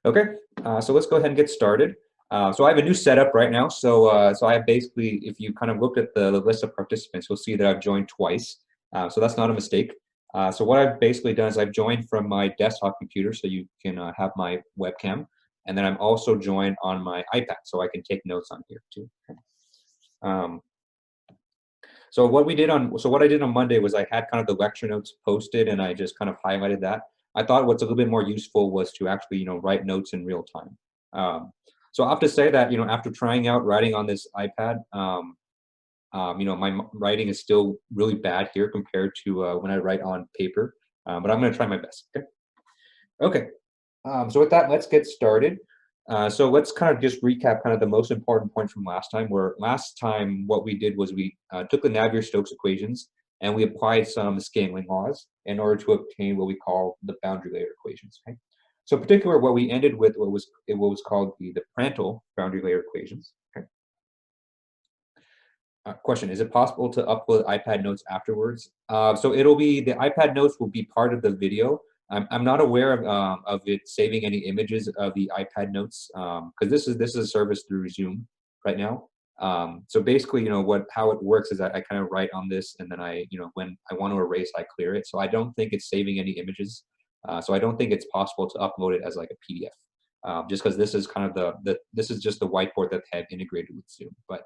Okay, so let's go ahead and get started. So I have a new setup right now. So I have basically, if you kind of looked at the list of participants, you'll see that I've joined twice. So that's not a mistake. So what I've basically done is I've joined from my desktop computer, so you can have my webcam, and then I'm also joined on my iPad, so I can take notes on here too. Okay. So what I did on Monday was I had kind of the lecture notes posted, and I just kind of highlighted that. I thought what's a little bit more useful was to actually, write notes in real time. So I have to say that, after trying out writing on this iPad, my writing is still really bad here compared to when I write on paper, but I'm going to try my best. Okay. Okay. So with that, let's get started. So let's kind of just recap kind of the most important point from last time, where last time what we did was we took the Navier-Stokes equations and we applied some scaling laws in order to obtain what we call the boundary layer equations. Okay? So in particular, what we ended with what was called the Prandtl boundary layer equations. Okay? Question, is it possible to upload iPad notes afterwards? So the iPad notes will be part of the video. I'm not aware of it saving any images of the iPad notes because this is a service through Zoom right now. So basically, how it works is that I kind of write on this, and then when I want to erase, I clear it. So I don't think it's saving any images. So I don't think it's possible to upload it as like a PDF, just because this is kind of this is just the whiteboard that I have integrated with Zoom. But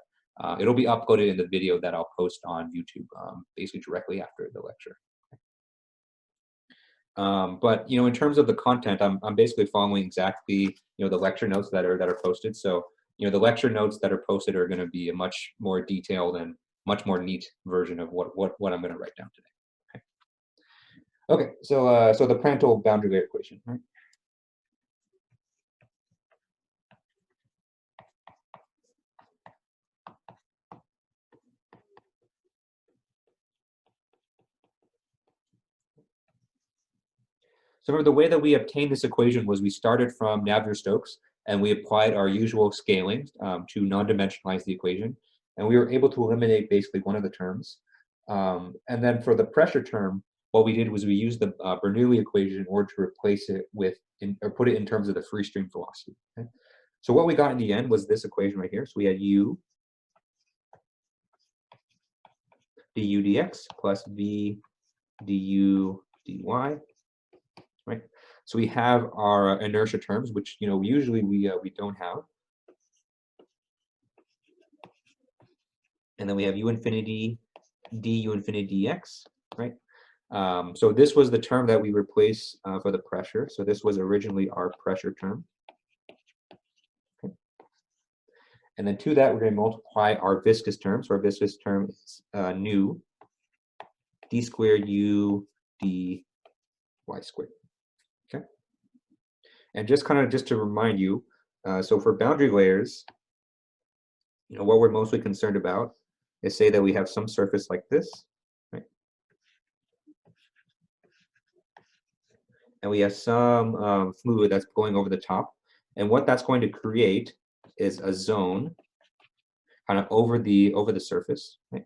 it'll be uploaded in the video that I'll post on YouTube, basically directly after the lecture. But in terms of the content, I'm basically following exactly the lecture notes that are posted. So the lecture notes that are posted are going to be a much more detailed and much more neat version of what I'm going to write down today. Okay, so the Prandtl boundary layer equation, right? So remember, the way that we obtained this equation was we started from Navier-Stokes and we applied our usual scaling to non-dimensionalize the equation, and we were able to eliminate basically one of the terms. And then for the pressure term, what we did was we used the Bernoulli equation in order to replace it or put it in terms of the free stream velocity. Okay? So what we got in the end was this equation right here. So we had u du dx plus v du dy. Right. So we have our inertia terms, which usually we don't have, and then we have u infinity du infinity dx, right? So this was the term that we replaced for the pressure. So this was originally our pressure term. Okay. And then to that, we're going to multiply our viscous term. So our viscous term is nu d squared u d y squared. Okay. And just to remind you, so for boundary layers, what we're mostly concerned about is say that we have some surface like this, right? And we have some fluid that's going over the top. And what that's going to create is a zone kind of over the surface, right?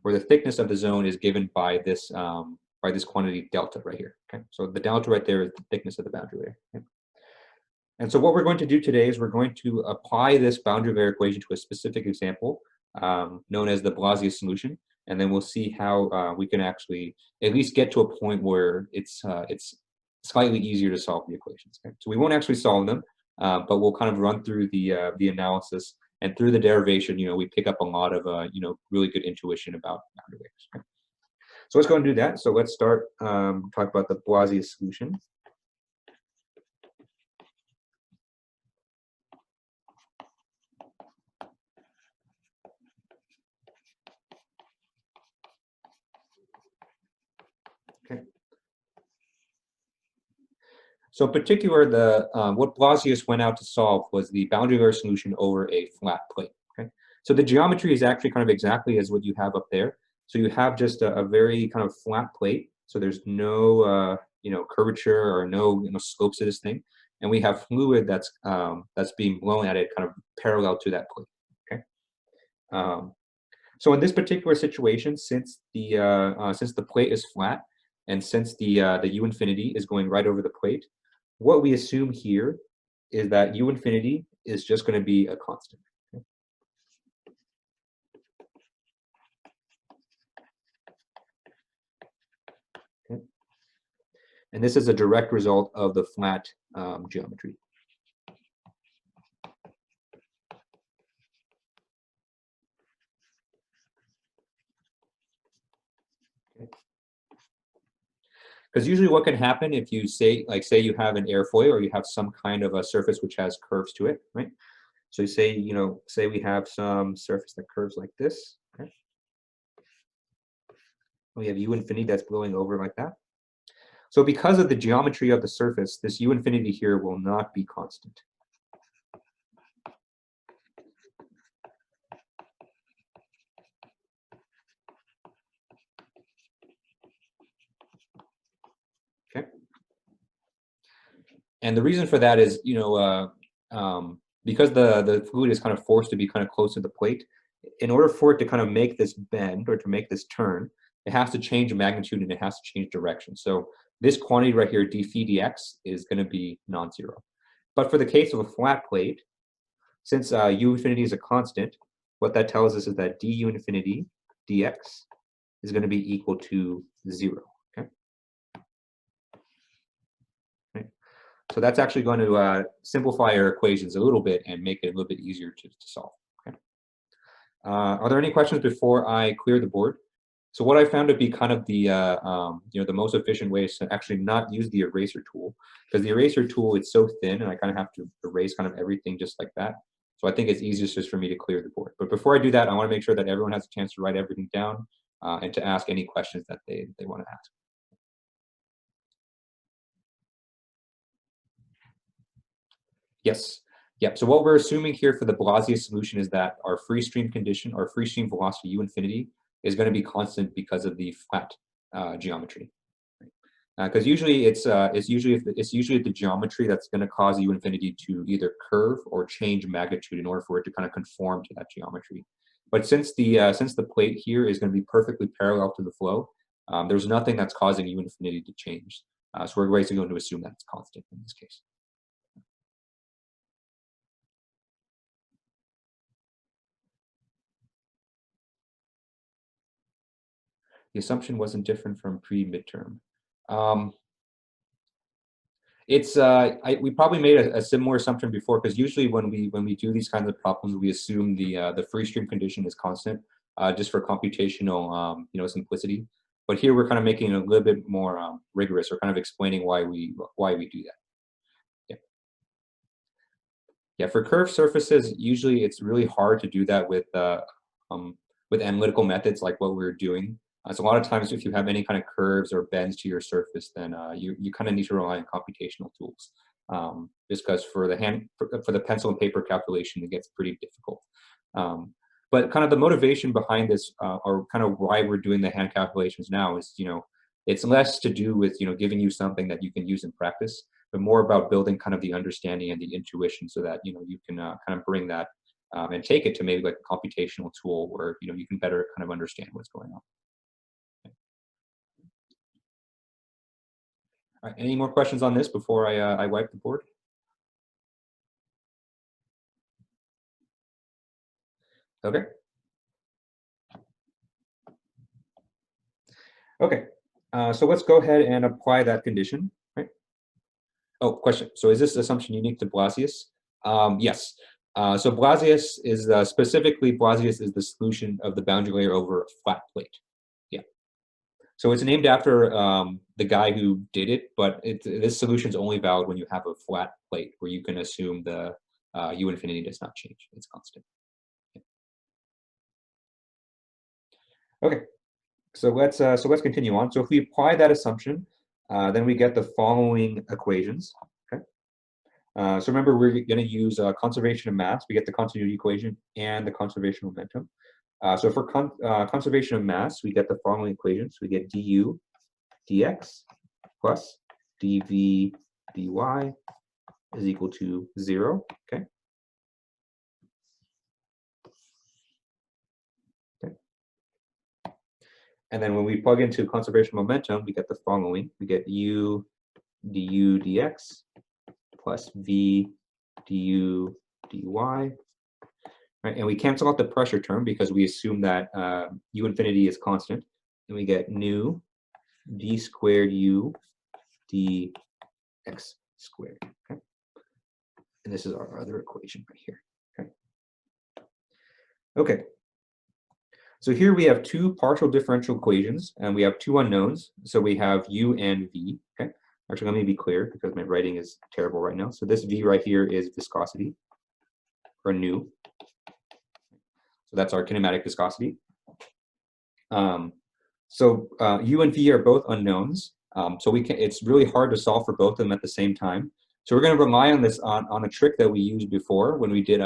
Where the thickness of the zone is given by this quantity delta right here. Okay, so the delta right there is the thickness of the boundary layer. Okay? And so what we're going to do today is we're going to apply this boundary layer equation to a specific example known as the Palazzi solution, and then we'll see how we can actually at least get to a point where it's slightly easier to solve the equations. Okay? So we won't actually solve them, but we'll kind of run through the analysis, and through the derivation, we pick up a lot of really good intuition about boundary layers. Okay? So let's go and do that. So let's start talk about the Palazzi solution. Okay. So in particular, what Palazzi went out to solve was the boundary layer solution over a flat plate. Okay. So the geometry is actually kind of exactly as what you have up there. So you have just a very kind of flat plate. So there's no curvature or no slopes to this thing, and we have fluid that's being blown at it kind of parallel to that plate. Okay. So in this particular situation, since the plate is flat, And since the U infinity is going right over the plate, what we assume here is that U infinity is just going to be a constant. Okay. And this is a direct result of the flat geometry. Because usually what can happen if you say you have an airfoil or you have some kind of a surface which has curves to it, right? So you say, say we have some surface that curves like this, okay? We have U infinity that's blowing over like that. So because of the geometry of the surface, this U infinity here will not be constant. Okay. And the reason for that is, because the fluid is kind of forced to be kind of close to the plate, in order for it to kind of make this bend or to make this turn, it has to change magnitude and it has to change direction. So this quantity right here, d phi dx, is going to be non-zero. But for the case of a flat plate, since U infinity is a constant, what that tells us is that du infinity dx is going to be equal to 0. Okay. Right. So that's actually going to simplify our equations a little bit and make it a little bit easier to solve. Okay. Are there any questions before I clear the board? So what I found to be kind of the the most efficient way is to actually not use the eraser tool, because the eraser tool, it's so thin and I kind of have to erase kind of everything just like that. So I think it's easiest just for me to clear the board. But before I do that, I want to make sure that everyone has a chance to write everything down and to ask any questions that they want to ask. Yes. Yep. So what we're assuming here for the Palazzi solution is that our free stream condition, our free stream velocity U infinity, is going to be constant because of the flat geometry. Because usually it's usually the geometry that's going to cause U infinity to either curve or change magnitude in order for it to kind of conform to that geometry. But since the plate here is going to be perfectly parallel to the flow, there's nothing that's causing U infinity to change. So we're basically going to assume that it's constant in this case. The assumption wasn't different from pre-midterm. We probably made a similar assumption before, because usually when we do these kinds of problems, we assume the free stream condition is constant, just for computational simplicity. But here we're kind of making it a little bit more rigorous, or kind of explaining why we do that. Yeah. Yeah, for curved surfaces, usually it's really hard to do that with analytical methods like what we're doing. So a lot of times, if you have any kind of curves or bends to your surface, then you kind of need to rely on computational tools. Just because for the pencil and paper calculation, it gets pretty difficult. But kind of the motivation behind this, or kind of why we're doing the hand calculations now, is it's less to do with giving you something that you can use in practice, but more about building kind of the understanding and the intuition, so that you can kind of bring that and take it to maybe like a computational tool where you can better kind of understand what's going on. All right, any more questions on this before I wipe the board? Okay. Okay. So let's go ahead and apply that condition. Right. Oh, question. So is this assumption unique to Blasius? Yes. So Blasius is specifically Blasius is the solution of the boundary layer over a flat plate. Yeah. So it's named after the guy who did it, but this solution is only valid when you have a flat plate where you can assume the U infinity does not change; it's constant. Okay. So let's continue on. So if we apply that assumption, then we get the following equations. Okay. So remember, we're going to use conservation of mass. We get the continuity equation and the conservation of momentum. So for conservation of mass, we get the following equations. We get du dx plus dv dy is equal to 0. Okay. Okay. And then when we plug into conservation momentum, we get the following. We get u du dx plus v du dy. Right? And we cancel out the pressure term because we assume that u infinity is constant. And we get nu d squared u dx squared. Okay? And this is our other equation right here. Okay. Okay. So here we have two partial differential equations, and we have two unknowns. So we have u and v. Okay. Actually, let me be clear because my writing is terrible right now. So this v right here is viscosity, or nu. So that's our kinematic viscosity. U and v are both unknowns. So it's really hard to solve for both of them at the same time. So we're going to rely on this on a trick that we used before when we did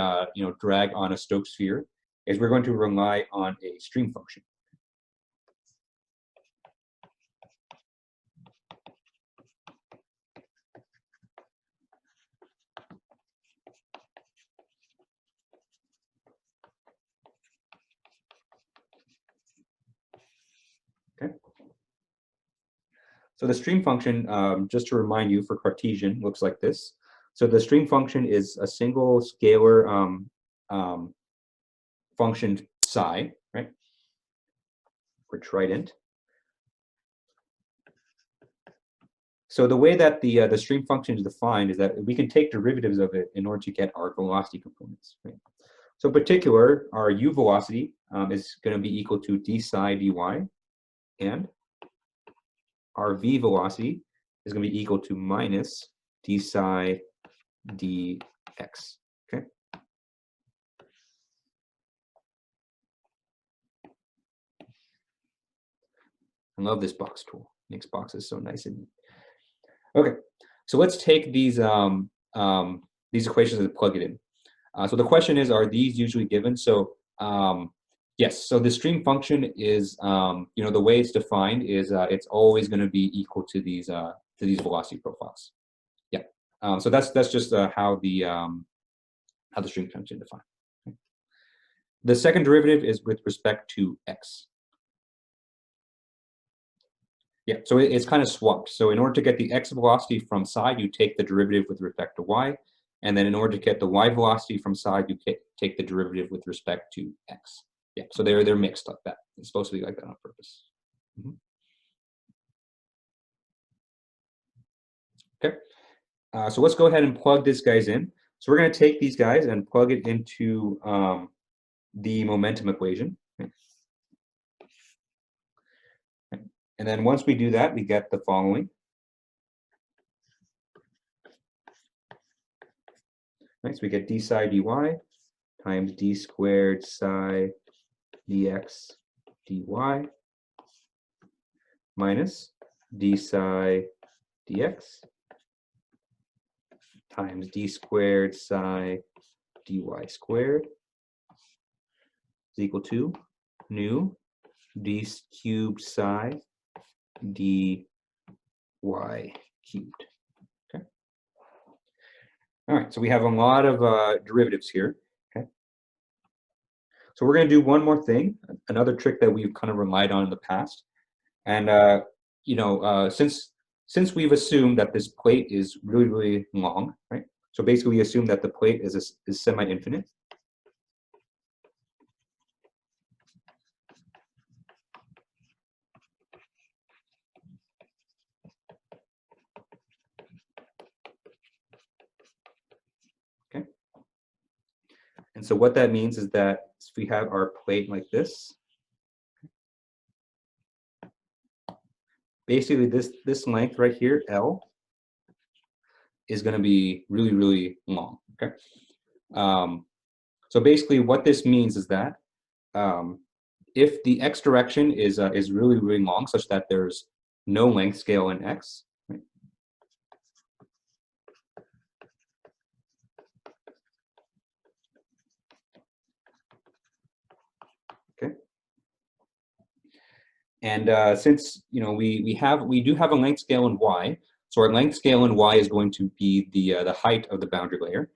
drag on a Stokes sphere. Is we're going to rely on a stream function. Okay. So the stream function, just to remind you for Cartesian, looks like this. So the stream function is a single scalar function psi, right? Or trident. So the way that the stream function is defined is that we can take derivatives of it in order to get our velocity components. Right? So in particular, our u velocity is going to be equal to d psi dy, and our v velocity is going to be equal to minus d psi dx. Okay. I love this box tool. Makes boxes so nice and neat. Okay, so let's take these equations and plug it in. So the question is, are these usually given? So yes. So the stream function is, the way it's defined is it's always going to be equal to these velocity profiles. Yeah. So that's just how the stream function is defined. Okay. The second derivative is with respect to x. Yeah, so it's kind of swapped. So in order to get the x velocity from psi, you take the derivative with respect to y. And then in order to get the y velocity from psi, you take the derivative with respect to x. Yeah, so they're mixed like that. It's supposed to be like that on purpose. Mm-hmm. Okay, so let's go ahead and plug these guys in. So we're going to take these guys and plug it into the momentum equation. And then once we do that, we get the following. Right, so we get d psi dy times d squared psi dx dy minus d psi dx times d squared psi dy squared is equal to nu d cubed psi dy cubed. Okay. All right, so we have a lot of derivatives here. Okay. So we're going to do one more thing, another trick that we've kind of relied on in the past. And since we've assumed that this plate is really, really long, right? So basically, we assume that the plate is semi-infinite. Okay. And so what that means is that if we have our plate like this, basically this length right here, L, is going to be really, really long. Okay. So basically, what this means is that if the x direction is really, really long, such that there's no length scale in x, right? Okay. And since we do have a length scale in y, so our length scale in y is going to be the height of the boundary layer.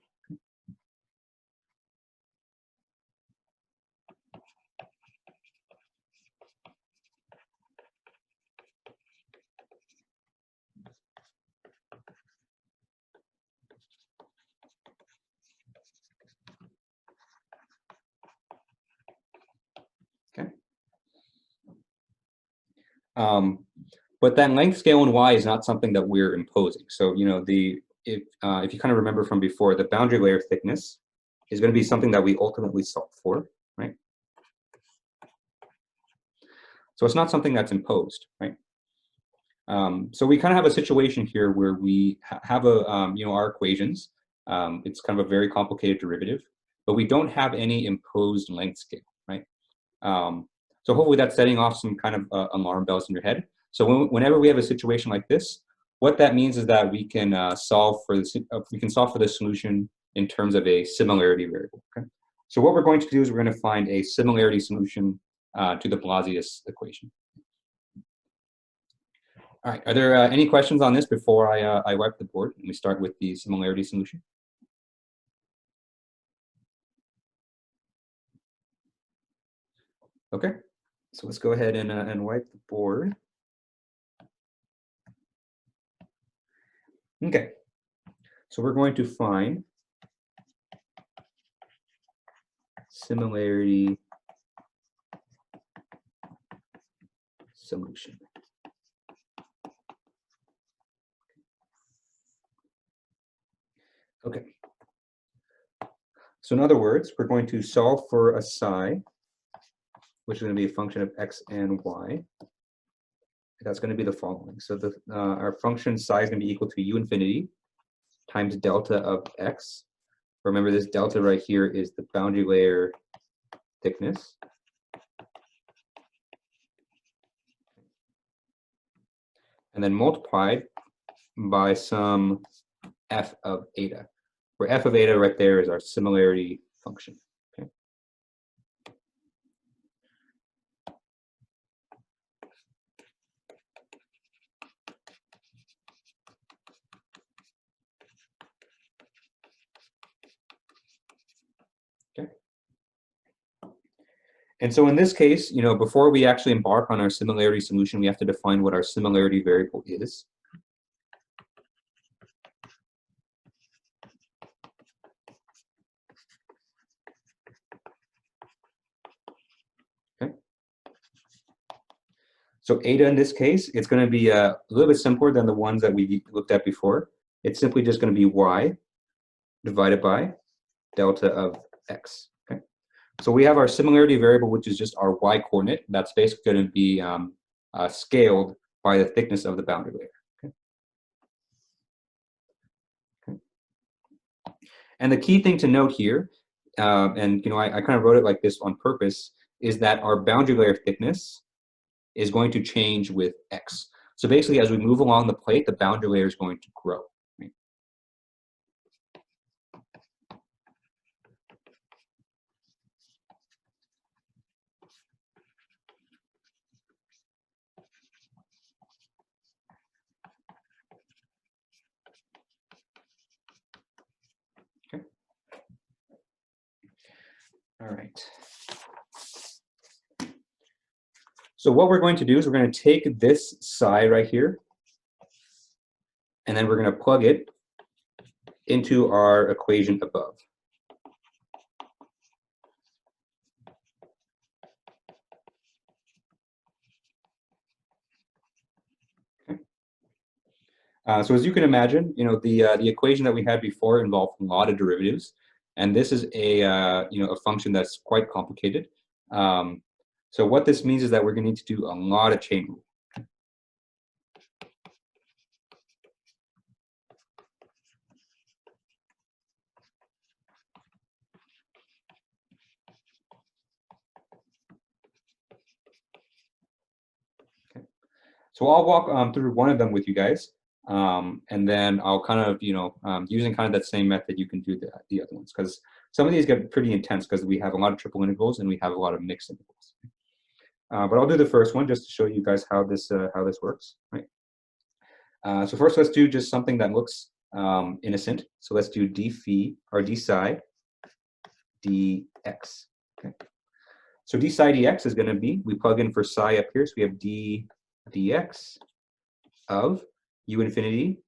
But that length scale in y is not something that we're imposing. So, you know, if you kind of remember from before, the boundary layer thickness is going to be something that we ultimately solve for, right? So it's not something that's imposed, right? So we kind of have a situation here where we have you know, our equations. It's kind of a very complicated derivative, but we don't have any imposed length scale, right? So hopefully that's setting off some kind of alarm bells in your head. So whenever we have a situation like this, what that means is that we can solve for the solution in terms of a similarity variable. Okay? So what we're going to do is we're going to find a similarity solution to the Palazzi equation. All right. Are there any questions on this before I wipe the board and we start with the similarity solution? Okay. So let's go ahead and wipe the board. Okay. So we're going to find similarity solution. Okay. So in other words, we're going to solve for a psi, which is going to be a function of x and y. That's going to be the following. So our function psi is going to be equal to u infinity times delta of x. Remember, this delta right here is the boundary layer thickness. And then multiplied by some f of eta, where f of eta right there is our similarity function. Okay. Okay. And so in this case, you know, before we actually embark on our similarity solution, we have to define what our similarity variable is. Okay. So eta in this case, it's going to be a little bit simpler than the ones that we looked at before. It's simply just going to be y divided by delta of x. Okay. So we have our similarity variable, which is just our y coordinate. That's basically going to be scaled by the thickness of the boundary layer. Okay. Okay. And the key thing to note here, and you know, I kind of wrote it like this on purpose, is that our boundary layer thickness is going to change with x. So basically, as we move along the plate, the boundary layer is going to grow. Right? Okay. All right. So what we're going to do is we're going to take this psi right here, and then we're going to plug it into our equation above. Okay. So as you can imagine, you know, the equation that we had before involved a lot of derivatives, and this is a you know, a function that's quite complicated. So what this means is that we're going to need to do a lot of chain rule. Okay. So I'll walk through one of them with you guys, and then I'll kind of, you know, using kind of that same method, you can do the other ones, because some of these get pretty intense because we have a lot of triple integrals and we have a lot of mixed integrals. But I'll do the first one just to show you guys how this works. Right. So first, let's do just something that looks innocent. So let's do d phi or d psi dx. Okay. So d psi dx is going to be, we plug in for psi up here, so we have d dx of u infinity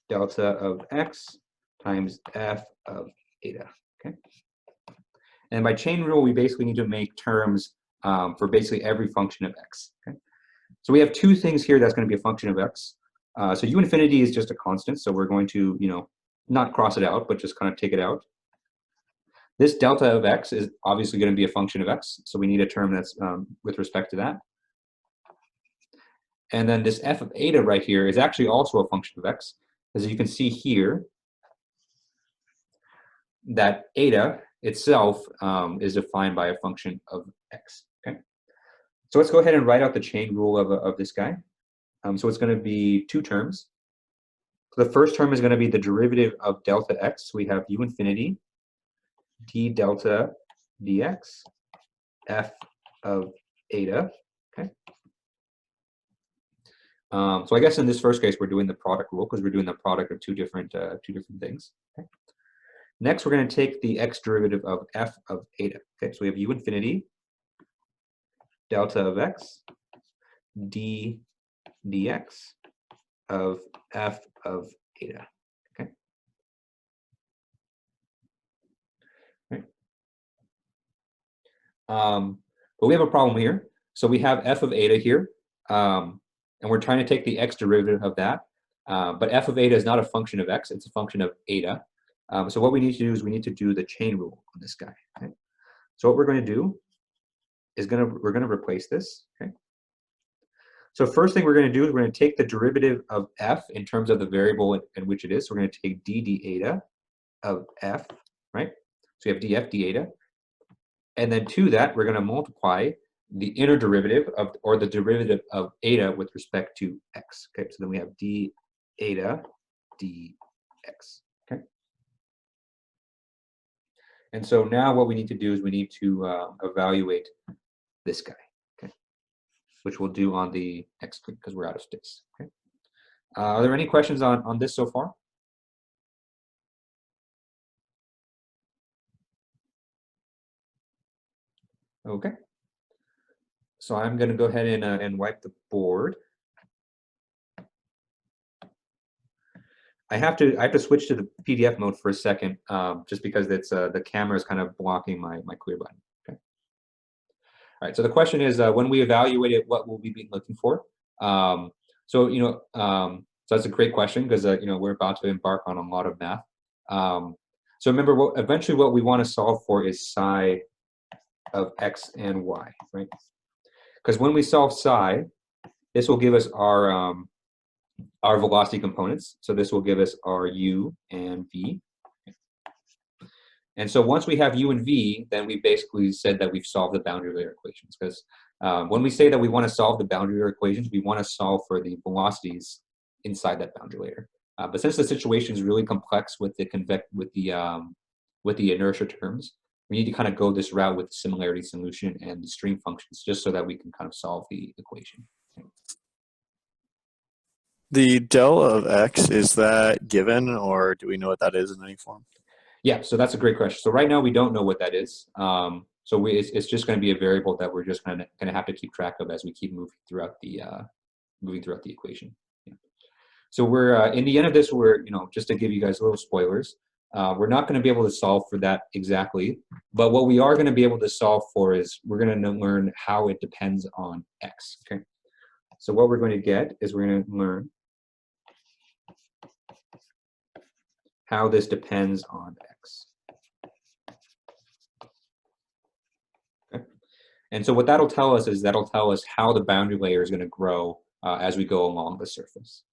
delta of x times f of eta. Okay. And by chain rule, we basically need to make terms for basically every function of x. Okay. So we have two things here that's going to be a function of x. So u infinity is just a constant, so we're going to, not cross it out, but just kind of take it out. This delta of x is obviously going to be a function of x, so we need a term that's with respect to that. And then this f of eta right here is actually also a function of x, as you can see here, that eta itself is defined by a function of x. Okay, so let's go ahead and write out the chain rule of this guy. So it's going to be two terms. The first term is going to be the derivative of delta x. We have u infinity d delta dx f of eta. Okay. So I guess in this first case we're doing the product rule because we're doing the product of two different things. Okay. Next, we're going to take the x derivative of f of eta. Okay, so we have u infinity delta of x d dx of f of eta. Okay. Right. But we have a problem here. So we have f of eta here, and we're trying to take the x derivative of that. But f of eta is not a function of x; it's a function of eta. So what we need to do is we need to do the chain rule on this guy. Okay? So what we're going to do is we're going to replace this. Okay. So first thing we're going to do is we're going to take the derivative of f in terms of the variable in which it is. So we're going to take d eta of f, right? So we have df d eta. And then to that, we're going to multiply the inner derivative of, or the derivative of eta with respect to x. Okay, so then we have d eta dx. Okay. And so now what we need to do is we need to evaluate this guy, okay, which we'll do on the next clip because we're out of space. Okay. Are there any questions on this so far? Okay. So I'm going to go ahead and wipe the board. I have to switch to the PDF mode for a second, just because it's the camera is kind of blocking my clear button. Okay. All right. So the question is, when we evaluate it, what will we be looking for? So that's a great question because we're about to embark on a lot of math. So remember, eventually what we want to solve for is psi of x and y, right? Because when we solve psi, this will give us our velocity components. So this will give us our u and v. And so once we have u and v, then we basically said that we've solved the boundary layer equations. Because when we say that we want to solve the boundary layer equations, we want to solve for the velocities inside that boundary layer. But since the situation is really complex with the inertia terms, we need to kind of go this route with the similarity solution and the stream functions, just so that we can kind of solve the equation. The del of x, is that given, or do we know what that is in any form? Yeah, so that's a great question. So right now we don't know what that is. So it's just going to be a variable that we're just going to have to keep track of as we keep moving throughout the equation. Yeah. So we're in the end of this, we're just to give you guys little spoilers. We're not going to be able to solve for that exactly, but what we are going to be able to solve for is we're going to learn how it depends on x. Okay. So what we're going to get is we're going to learn how this depends on x. Okay. And so what that'll tell us is that'll tell us how the boundary layer is going to grow as we go along the surface.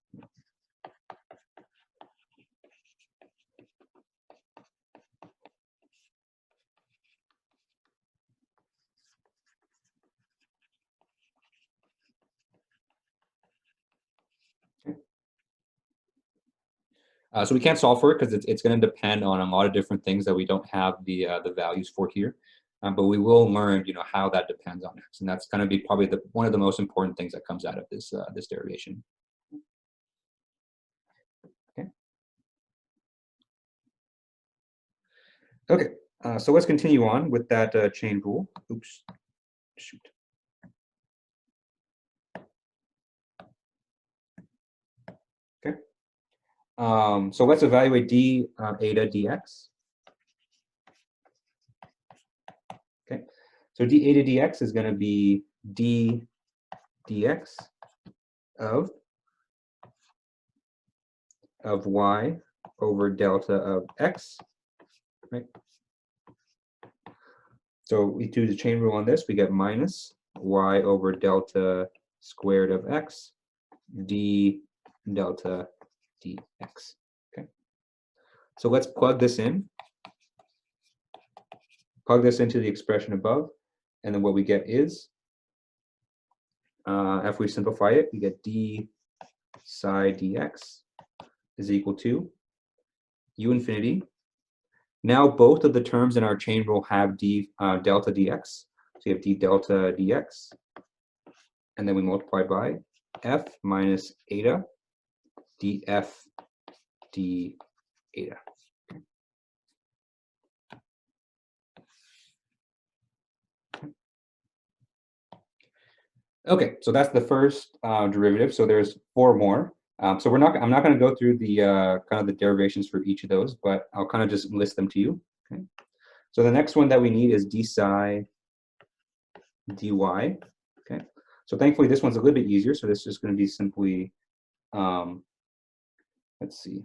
So we can't solve for it because it's going to depend on a lot of different things that we don't have the values for here. But we will learn, how that depends on x, and that's going to be probably one of the most important things that comes out of this this derivation. Okay. Okay. So let's continue on with that chain rule. Oops. Shoot. Okay. So let's evaluate d eta dx. Okay. So d eta dx is going to be d dx of y over delta of x, right? So we do the chain rule on this, we get minus y over delta squared of x d delta dx. Okay. So let's plug this in. Plug this into the expression above, and then what we get is, if we simplify it, we get d psi dx is equal to u infinity. Now both of the terms in our chain rule have d delta dx. So you have d delta dx, and then we multiply by f minus eta df d eta. Okay, so that's the first derivative. So there's 4 more. So I'm not going to go through the kind of the derivations for each of those, but I'll kind of just list them to you. Okay. So the next one that we need is d psi dy. Okay. So thankfully this one's a little bit easier. So this is going to be simply, let's see,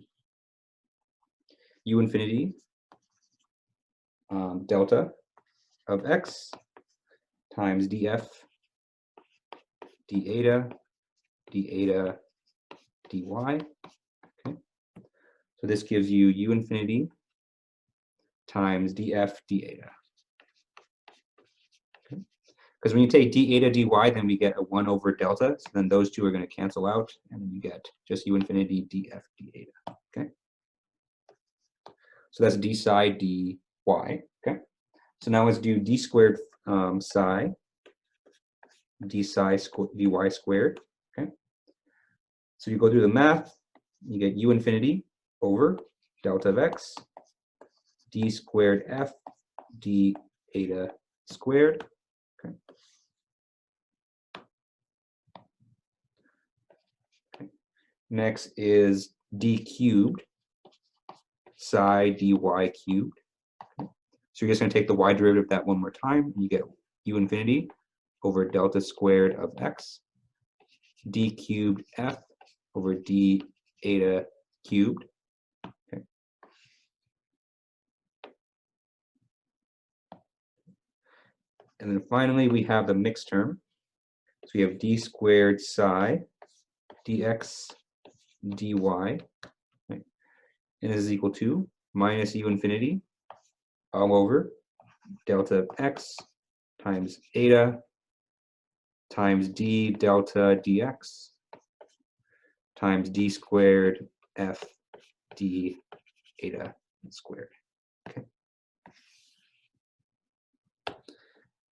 u infinity delta of x times df d eta dy. Okay. So this gives you u infinity times df d eta. Okay. Because when you take d eta dy, then we get a 1 over delta. So then those two are going to cancel out, and then you get just u infinity df d eta. Okay. So that's d psi dy. Okay. So now let's do d squared psi dy squared. Okay. So you go through the math, you get u infinity over delta of x d squared f d eta squared. Okay. Okay. Next is d cubed psi dy cubed. Okay. So you're just going to take the y derivative of that one more time, and you get u infinity over delta squared of x d cubed f over d eta cubed. Okay. And then finally we have the mixed term. So we have d squared psi dx dy, right? And this is equal to minus u infinity all over delta of x times eta times d delta dx times d squared f d eta squared. Okay.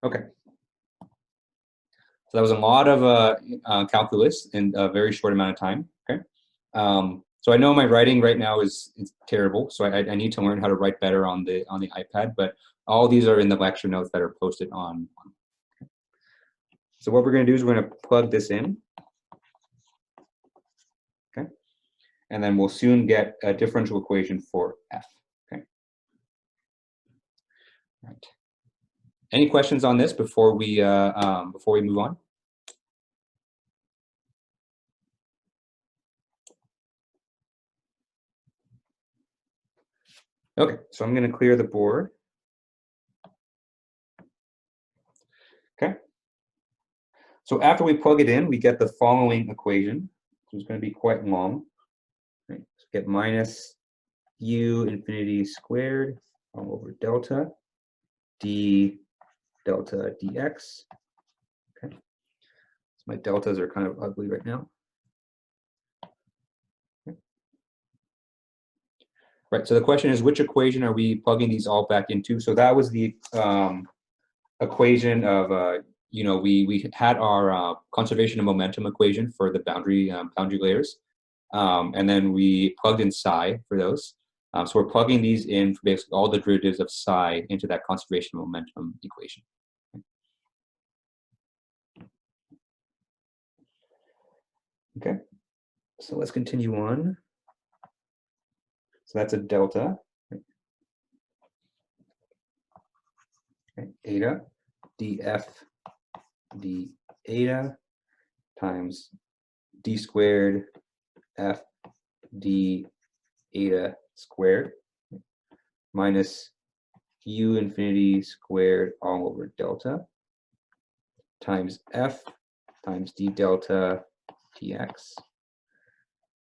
Okay. So that was a lot of calculus in a very short amount of time. Okay. So I know my writing right now is terrible, so I need to learn how to write better on the iPad. But all these are in the lecture notes that are posted on. Okay. So what we're going to do is we're going to plug this in. Okay. And then we'll soon get a differential equation for f. Okay. All right. Any questions on this before we move on? Okay, so I'm going to clear the board. Okay. So after we plug it in, we get the following equation. So it's going to be quite long. Right. So get minus u infinity squared all over delta d delta dx. Okay. So my deltas are kind of ugly right now. Okay. Right. So the question is, which equation are we plugging these all back into? So that was the equation of we had our conservation of momentum equation for the boundary layers, and then we plugged in psi for those. So we're plugging these in for basically all the derivatives of psi into that conservation of momentum equation. Okay, so let's continue on. So that's a delta. Okay. Eta df d eta times d squared f d eta squared minus u infinity squared all over delta times f times d delta dx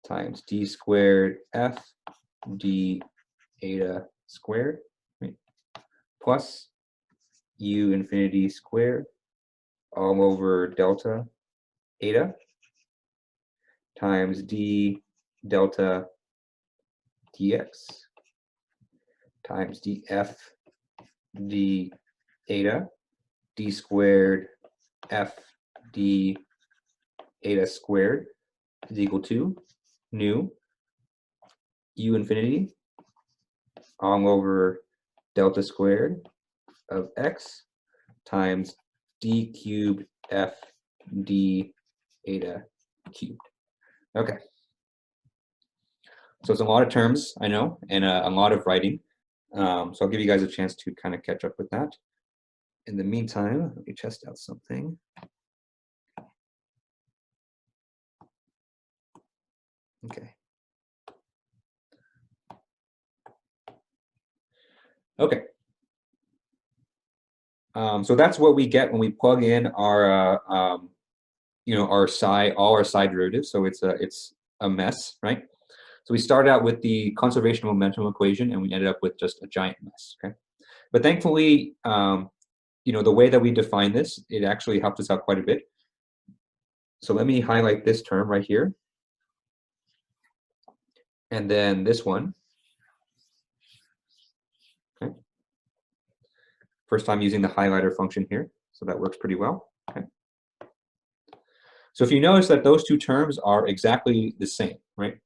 times d squared f d eta squared, right, plus u infinity squared all over delta eta times d delta dx times df d eta d squared f d eta squared is equal to nu u infinity all over delta squared of x times d cubed f d eta cubed. Okay. So it's a lot of terms, I know, and a lot of writing. So I'll give you guys a chance to kind of catch up with that. In the meantime, let me test out something. Okay. Okay. So that's what we get when we plug in our, our all our psi derivatives. So it's a mess, right? So we started out with the conservation of momentum equation, and we ended up with just a giant mess. Okay. But thankfully, the way that we define this, it actually helped us out quite a bit. So let me highlight this term right here, and then this one. Okay. First time using the highlighter function here, so that works pretty well. Okay. So if you notice that those two terms are exactly the same, right?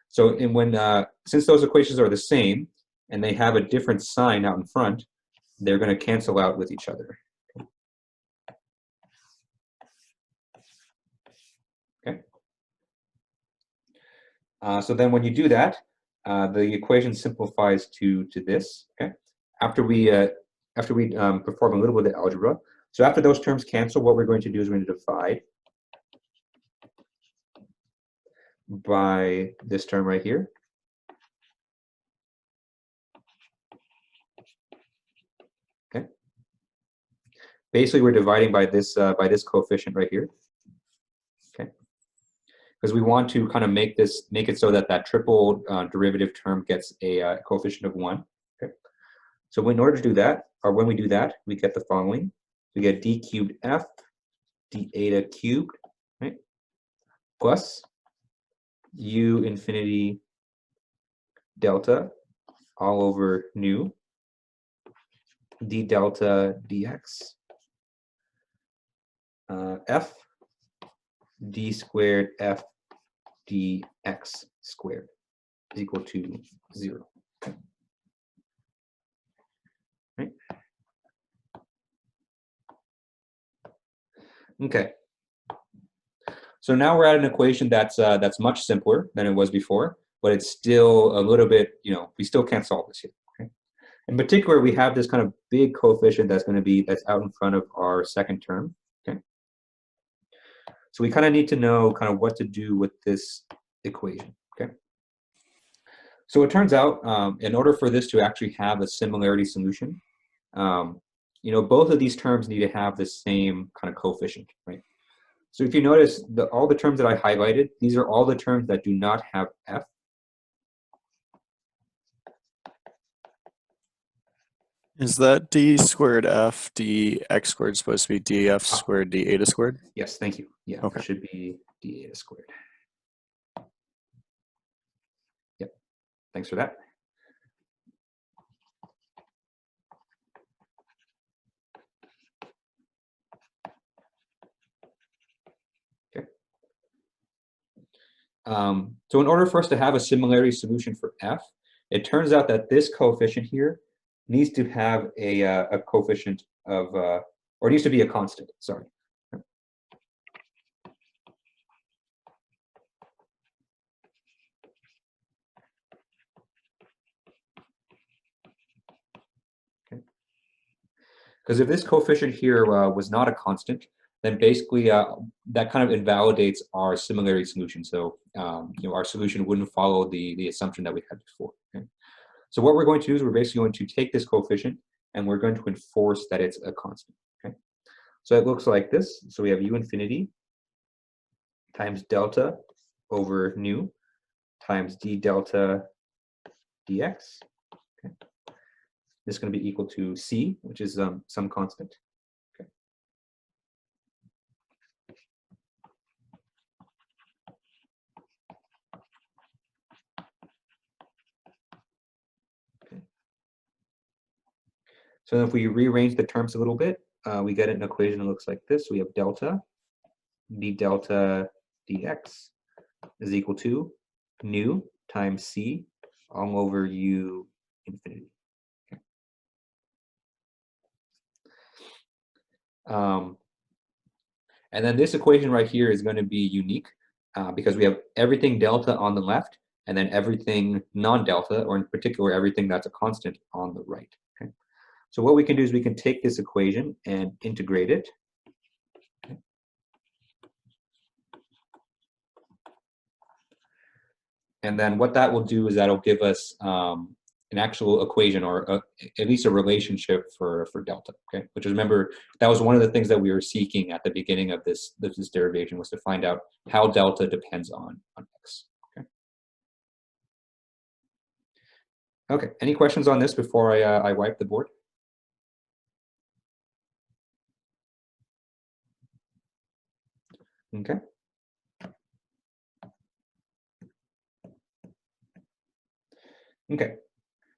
So since those equations are the same and they have a different sign out in front, they're going to cancel out with each other. Okay. So then when you do that, the equation simplifies to this. Okay. After we perform a little bit of algebra, so after those terms cancel, what we're going to do is we're going to divide by this term right here. Okay. Basically, we're dividing by this coefficient right here. Okay. Because we want to kind of make it so that triple derivative term gets a coefficient of 1. Okay. So in order to do that, or when we do that, we get the following. We get d cubed f d eta cubed, right, plus u infinity delta all over nu d delta dx f d squared f dx squared is equal to 0. Okay. Right. Okay. So now we're at an equation that's much simpler than it was before, but it's still a little bit, we still can't solve this yet. Okay? In particular, we have this kind of big coefficient that's out in front of our second term. Okay. So we kind of need to know kind of what to do with this equation. Okay. So it turns out, in order for this to actually have a similarity solution, both of these terms need to have the same kind of coefficient, right? So if you notice, all the terms that I highlighted, these are all the terms that do not have f. Is that d squared f dx squared supposed to be df squared d eta squared? Yes, thank you. Yeah, okay. It should be d eta squared. Yep, thanks for that. Okay. So in order for us to have a similarity solution for f, it turns out that this coefficient here needs to have a coefficient of, or needs to be a constant, sorry. Okay. Because if this coefficient here was not a constant, then basically that kind of invalidates our similarity solution. So our solution wouldn't follow the assumption that we had before. Okay? So what we're going to do is we're basically going to take this coefficient and we're going to enforce that it's a constant. Okay? So it looks like this. So we have u infinity times delta over nu times d delta dx. Okay. This is going to be equal to c, which is some constant. Okay. Okay. So if we rearrange the terms a little bit, we get an equation that looks like this. We have delta d delta dx is equal to nu times c all over u infinity. Okay. And then this equation right here is going to be unique because we have everything delta on the left and then everything non-delta, or in particular everything that's a constant, on the right. Okay. So what we can do is we can take this equation and integrate it. Okay. And then what that will do is that'll give us an actual equation, or at least a relationship for delta. Okay, which is, remember, that was one of the things that we were seeking at the beginning of this derivation, was to find out how delta depends on x. Okay. Okay. Any questions on this before I wipe the board? Okay. Okay.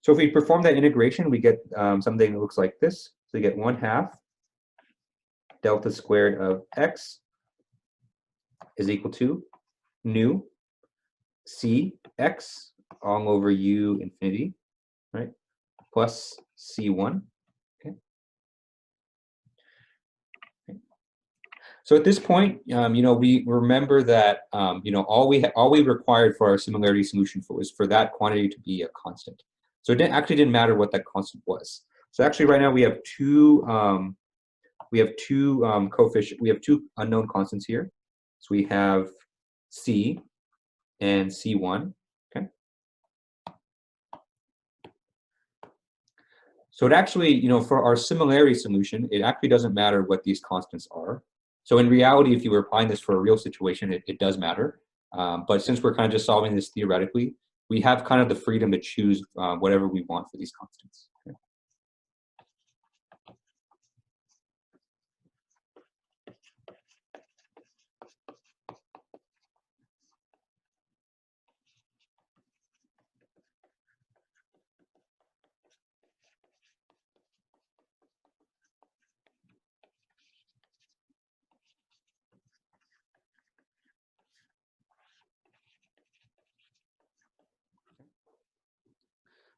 So if we perform that integration, we get something that looks like this. So we get 1/2 delta squared of x is equal to nu c x all over u infinity, right, plus c1. Okay. So at this point, we remember that all we required for our similarity solution was for that quantity to be a constant. So it actually didn't matter what that constant was. So actually, right now we have two coefficient. We have two unknown constants here. So we have c and c1. Okay. So it actually, for our similarity solution, it actually doesn't matter what these constants are. So in reality, if you were applying this for a real situation, it does matter. But since we're kind of just solving this theoretically, we have kind of the freedom to choose whatever we want for these constants. Okay.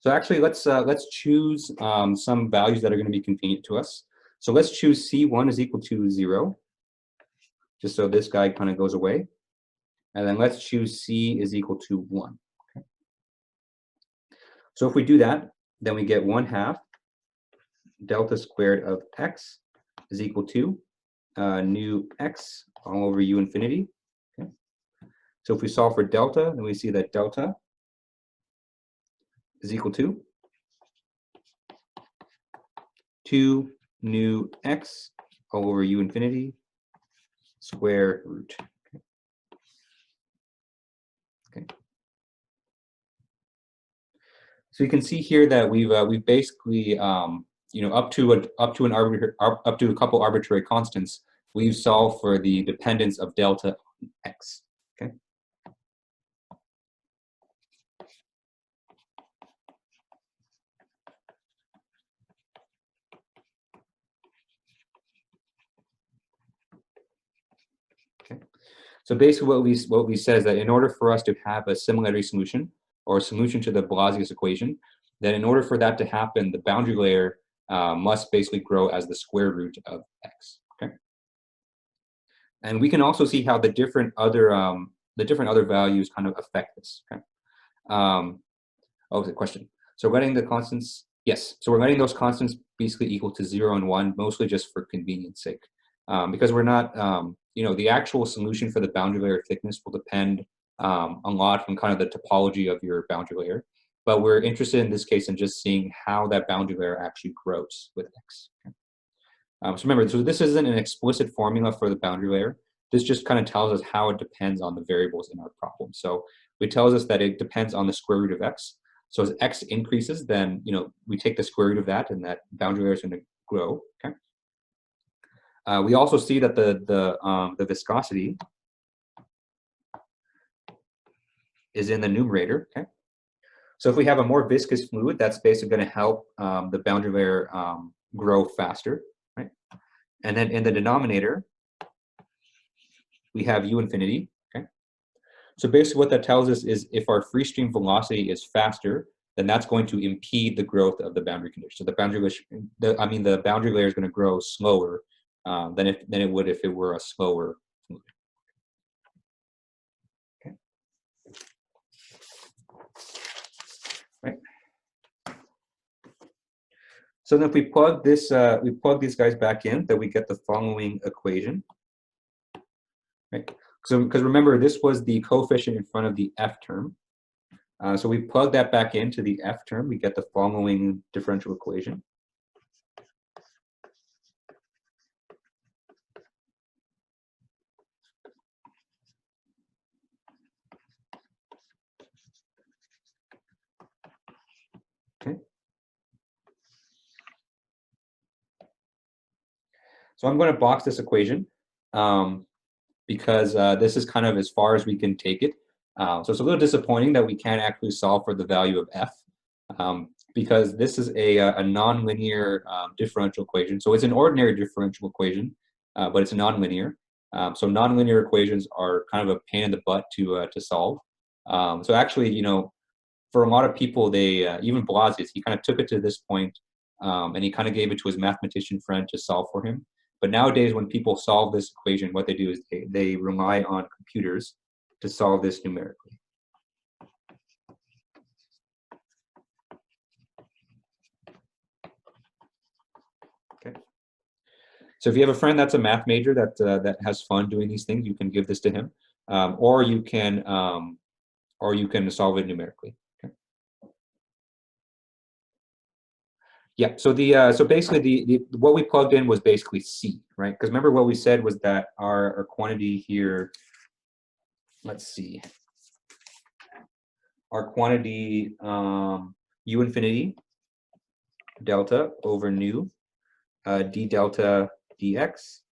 So actually, let's choose some values that are going to be convenient to us. So let's choose c1 is equal to 0, just so this guy kind of goes away. And then let's choose c is equal to 1. Okay. So if we do that, then we get 1/2 delta squared of x is equal to nu x all over u infinity. Okay. So if we solve for delta, then we see that delta is equal to 2 nu x all over u infinity square root. Okay. So you can see here that we've basically up to a couple arbitrary constants, we've solved for the dependence of delta on x. Okay. Okay. So basically, what we said is that in order for us to have a similarity solution, or a solution to the Palazzi equation, that in order for that to happen, the boundary layer must basically grow as the square root of x. Okay. And we can also see how the different other values kind of affect this. Okay. The question. So we're letting the constants, yes. So we're letting those constants basically equal to 0 and 1, mostly just for convenience sake. because we're not, the actual solution for the boundary layer thickness will depend a lot on kind of the topology of your boundary layer. But we're interested in this case in just seeing how that boundary layer actually grows with X. Okay? So remember, so this isn't an explicit formula for the boundary layer. This just kind of tells us how it depends on the variables in our problem. So it tells us that it depends on the square root of X. So as X increases, then we take the square root of that, and that boundary layer is going to grow. Okay. We also see that the viscosity is in the numerator. Okay. So if we have a more viscous fluid, that's basically going to help the boundary layer grow faster, right? And then in the denominator, we have U infinity. Okay. So basically what that tells us is if our free stream velocity is faster, then that's going to impede the growth of the boundary condition. So the boundary layer is going to grow slower than it would if it were a slower fluid. Okay. Right. So then if we plug this, we plug these guys back in, then we get the following equation. Right. So because remember, this was the coefficient in front of the F term. So we plug that back into the F term, we get the following differential equation. Okay. So I'm going to box this equation because this is kind of as far as we can take it. So it's a little disappointing that we can't actually solve for the value of F because this is a nonlinear differential equation. So it's an ordinary differential equation, but it's nonlinear. So nonlinear equations are kind of a pain in the butt to solve. So actually, for a lot of people, they even Palazzi, he kind of took it to this point, and he kind of gave it to his mathematician friend to solve for him. But nowadays, when people solve this equation, what they do is they rely on computers to solve this numerically. Okay. So if you have a friend that's a math major that has fun doing these things, you can give this to him, or you can solve it numerically. Okay. Yeah. So so basically what we plugged in was basically C, right? Because remember what we said was that our quantity here. Let's see. Our quantity U infinity delta over nu d delta dx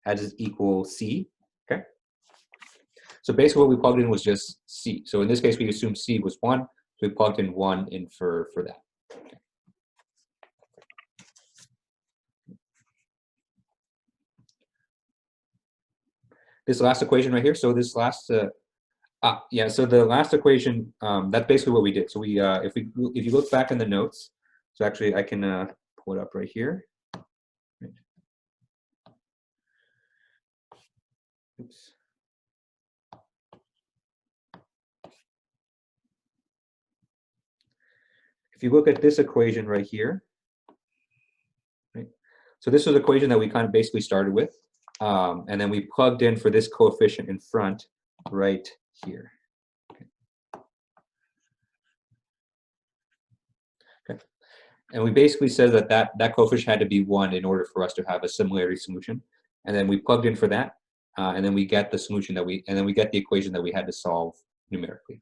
has equal C. Okay. So basically what we plugged in was just C. So in this case, we assumed C was 1. So we plugged in 1 in for that. Okay. This last equation right here. So this last, so the last equation, that's basically what we did. So we, if you look back in the notes, so actually I can pull it up right here. Right. Oops. If you look at this equation right here, right? So this was the equation that we kind of basically started with, and then we plugged in for this coefficient in front right here. Okay. Okay. And we basically said that coefficient had to be 1 in order for us to have a similarity solution, and then we plugged in for that, and then we get the solution and then we get the equation that we had to solve numerically.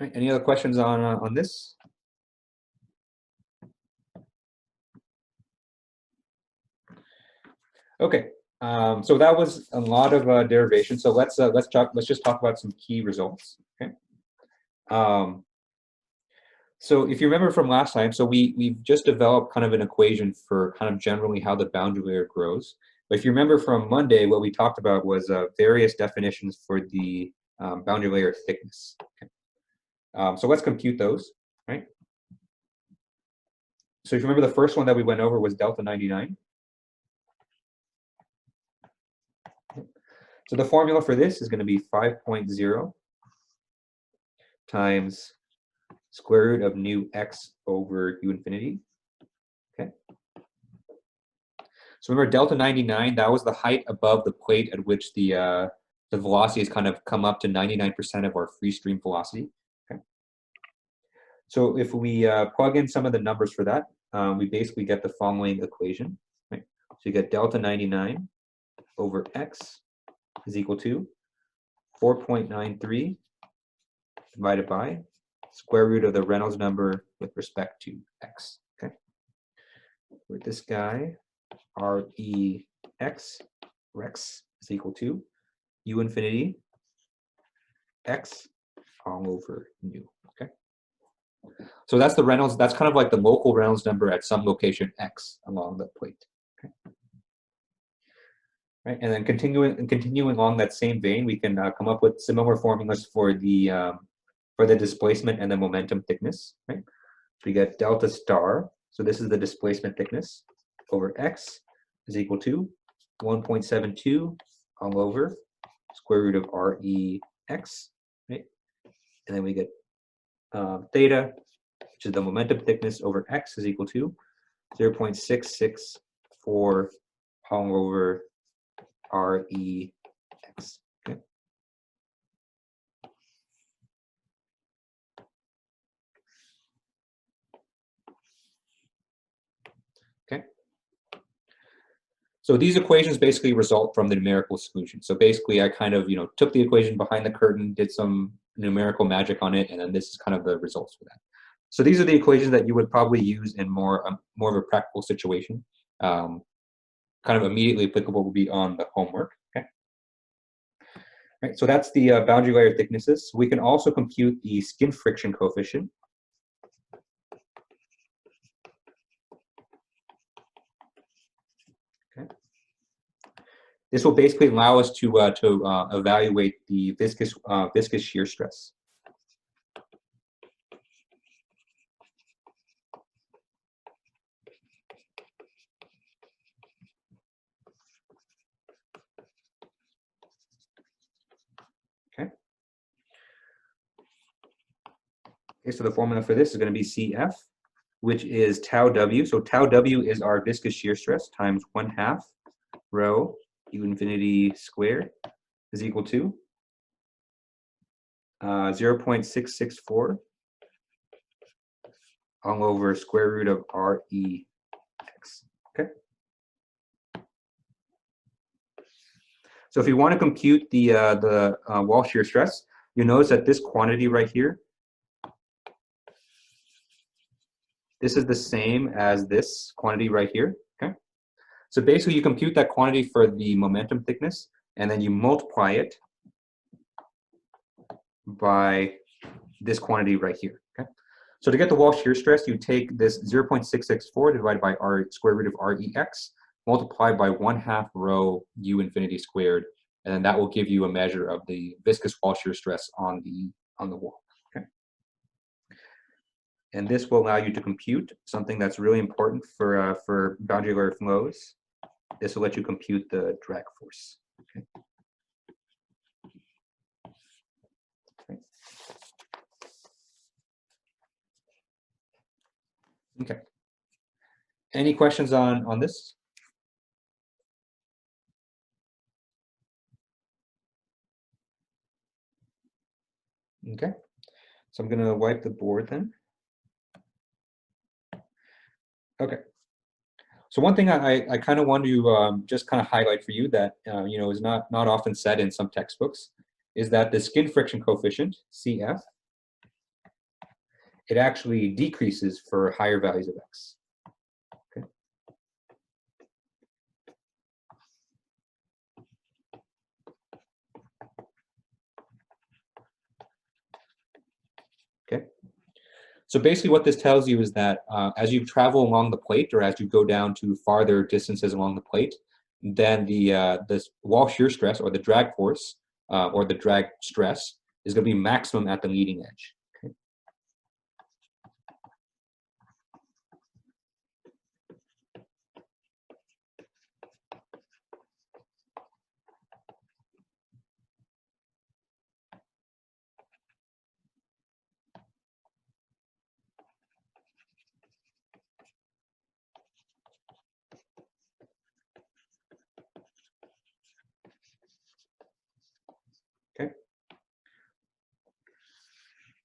All right, any other questions on this? Okay, so that was a lot of derivation. So let's just talk about some key results. Okay. So if you remember from last time, so we've just developed kind of an equation for kind of generally how the boundary layer grows. But if you remember from Monday, what we talked about was various definitions for the boundary layer thickness. Okay. So let's compute those, right? So if you remember, the first one that we went over was delta 99. So the formula for this is going to be 5.0 times square root of nu x over u infinity. Okay. So remember delta 99, that was the height above the plate at which the velocity has kind of come up to 99% of our free stream velocity. Okay. So if we plug in some of the numbers for that, we basically get the following equation. Right? So you get delta 99 over x is equal to 4.93 divided by square root of the Reynolds number with respect to x. Okay. With this guy, Rex is equal to u infinity x all over nu. Okay. So that's the Reynolds, that's kind of like the local Reynolds number at some location x along the plate. Okay. Right, and then continuing along that same vein, we can come up with similar formulas for the displacement and the momentum thickness. Right, we get delta star. So this is the displacement thickness over x is equal to 1.72 all over square root of Rex. Right, and then we get theta, which is the momentum thickness over x, is equal to 0.664 all over Rex. Okay. Okay. So these equations basically result from the numerical solution. So basically, I kind of took the equation behind the curtain, did some numerical magic on it, and then this is kind of the results for that. So these are the equations that you would probably use in more of a practical situation. Kind of immediately applicable will be on the homework. Okay. Right, so that's the boundary layer thicknesses. We can also compute the skin friction coefficient. Okay. This will basically allow us to evaluate the viscous shear stress. Okay, so the formula for this is going to be CF, which is tau W. So tau W is our viscous shear stress times 1/2 rho u infinity squared is equal to 0.664 all over square root of Rex. Okay. So if you want to compute the wall shear stress, you notice that this quantity right here, this is the same as this quantity right here. Okay. So basically, you compute that quantity for the momentum thickness, and then you multiply it by this quantity right here. Okay. So to get the wall shear stress, you take this 0.664 divided by square root of Rex, multiplied by 1/2 rho u infinity squared, and then that will give you a measure of the viscous wall shear stress on the wall. Okay. And this will allow you to compute something that's really important for boundary layer flows. This will let you compute the drag force. Okay. Okay. Any questions on this? Okay. So I'm going to wipe the board then. Okay. So one thing I kind of want to just kind of highlight for you that is not often said in some textbooks is that the skin friction coefficient CF, it actually decreases for higher values of x. Okay. Okay. So basically what this tells you is that as you travel along the plate, or as you go down to farther distances along the plate, then this wall shear stress or the drag force or the drag stress is going to be maximum at the leading edge. Okay.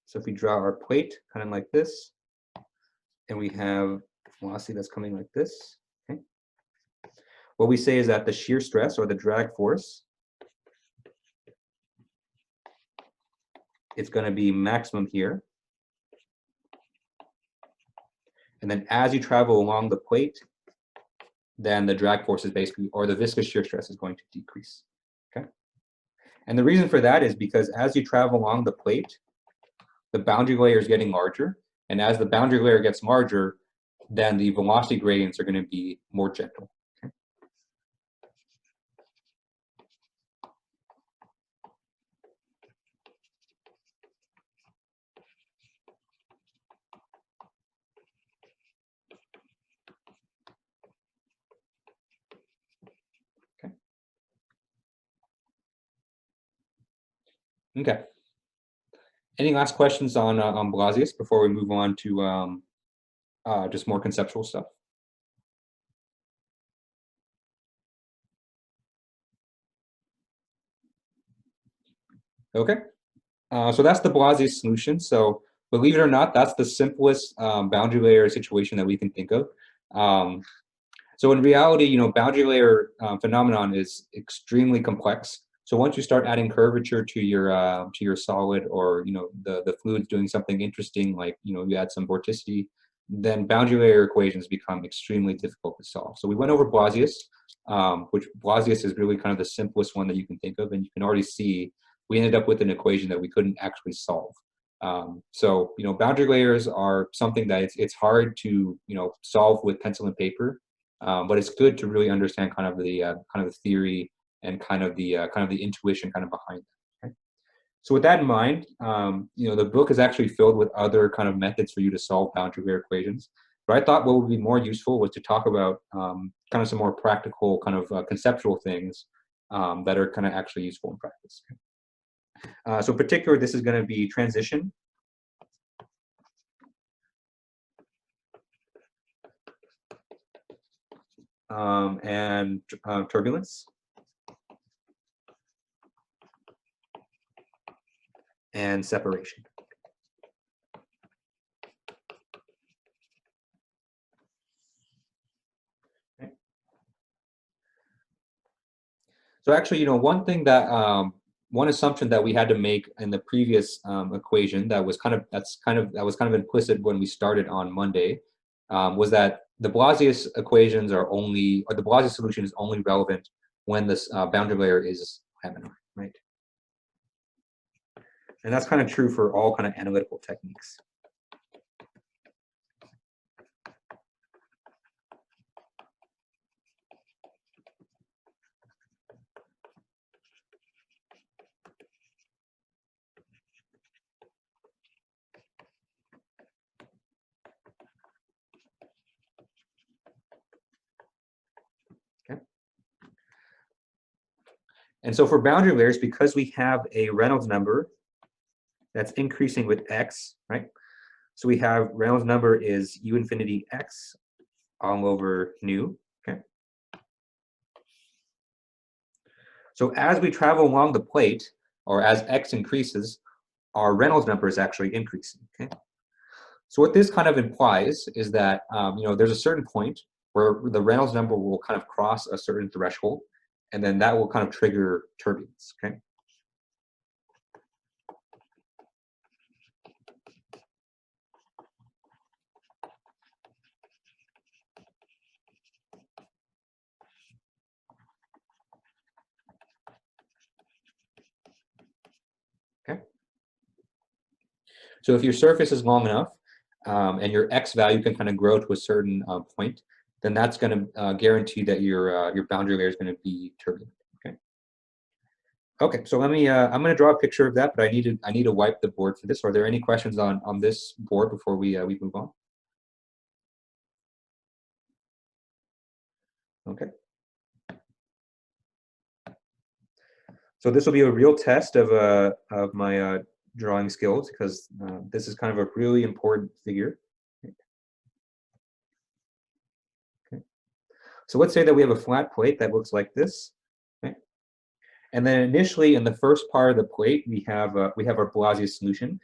So if we draw our plate kind of like this, and we have velocity that's coming like this, okay? What we say is that the shear stress or the drag force is going to be maximum here. And then as you travel along the plate, then the drag force is basically, or the viscous shear stress is going to decrease, okay? And the reason for that is because as you travel along the plate, the boundary layer is getting larger. And as the boundary layer gets larger, then the velocity gradients are going to be more gentle. Okay? Okay. Any last questions on Blasius before we move on to just more conceptual stuff? Okay. So that's the Palazzi solution. So believe it or not, that's the simplest boundary layer situation that we can think of. So in reality, you know, boundary layer phenomenon is extremely complex. So once you start adding curvature to your solid, or you know the fluid's doing something interesting, like you know you add some vorticity, then boundary layer equations become extremely difficult to solve. So we went over Blasius, which Blasius is really kind of the simplest one that you can think of, and you can already see we ended up with an equation that we couldn't actually solve. So you know boundary layers are something that it's hard to you know solve with pencil and paper. But it's good to really understand kind of the theory and kind of the intuition kind of behind that. Okay? So with that in mind, you know the book is actually filled with other kind of methods for you to solve boundary layer equations. But I thought what would be more useful was to talk about kind of some more practical kind of conceptual things that are kind of actually useful in practice. So in particular, this is going to be transition. And turbulence. And separation. Okay. So actually, you know, one thing that one assumption that we had to make in the previous equation that was kind of implicit when we started on Monday was that the Blasius equations are only, or the Palazzi solution is only relevant when this boundary layer is laminar, right? And that's kind of true for all kind of analytical techniques. Okay. And so for boundary layers, because we have a Reynolds number that's increasing with x, right? So we have Reynolds number is u infinity x all over nu, okay? So as we travel along the plate, or as x increases, our Reynolds number is actually increasing, okay? So what this kind of implies is that, you know, there's a certain point where the Reynolds number will kind of cross a certain threshold, and then that will kind of trigger turbulence, okay? Okay. So if your surface is long enough, and your x value can kind of grow to a certain point, then that's going to guarantee that your boundary layer is going to be turbulent. Okay. Okay. So let me. I'm going to draw a picture of that, but I need to wipe the board for this. Are there any questions on this board before we move on? Okay. So this will be a real test of my drawing skills, because this is kind of a really important figure. Okay. So let's say that we have a flat plate that looks like this. Okay. And then initially in the first part of the plate, we have our Palazzi solution.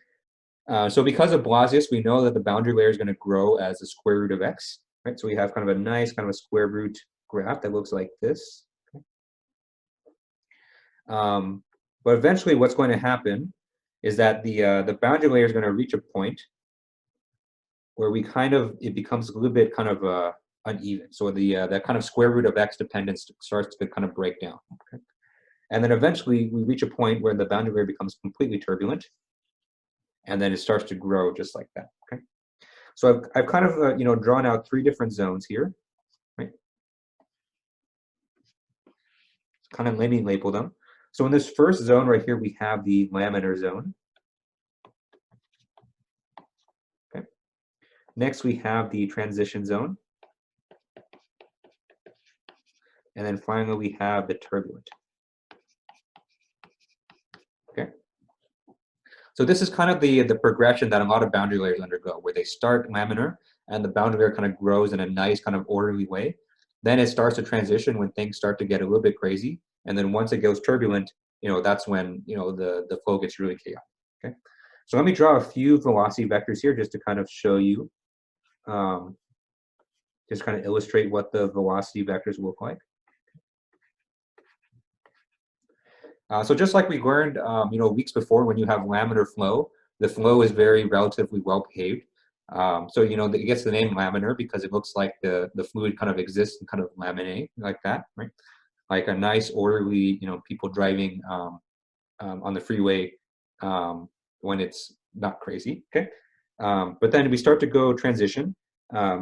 So because of Blasius, we know that the boundary layer is going to grow as the square root of x, right? So we have kind of a nice kind of a square root graph that looks like this. But eventually what's going to happen is that the boundary layer is going to reach a point where it becomes a little bit kind of uneven. So that kind of square root of x dependence starts to kind of break down. Okay? And then eventually we reach a point where the boundary layer becomes completely turbulent, and then it starts to grow just like that. Okay. So I've kind of drawn out 3 different zones here, right? Kind of let me label them. So in this first zone right here, we have the laminar zone. Okay. Next, we have the transition zone. And then finally, we have the turbulent. Okay. So this is kind of the progression that a lot of boundary layers undergo, where they start laminar and the boundary layer kind of grows in a nice kind of orderly way. Then it starts to transition when things start to get a little bit crazy. And then once it goes turbulent, that's when, the flow gets really chaotic. Okay. So let me draw a few velocity vectors here just to kind of show you, just kind of illustrate what the velocity vectors look like. So just like we learned, weeks before, when you have laminar flow, the flow is very relatively well behaved. So it gets the name laminar because it looks like the fluid kind of exists in kind of laminae like that, right? Like a nice orderly, people driving on the freeway when it's not crazy. Okay, but then we start to go transition.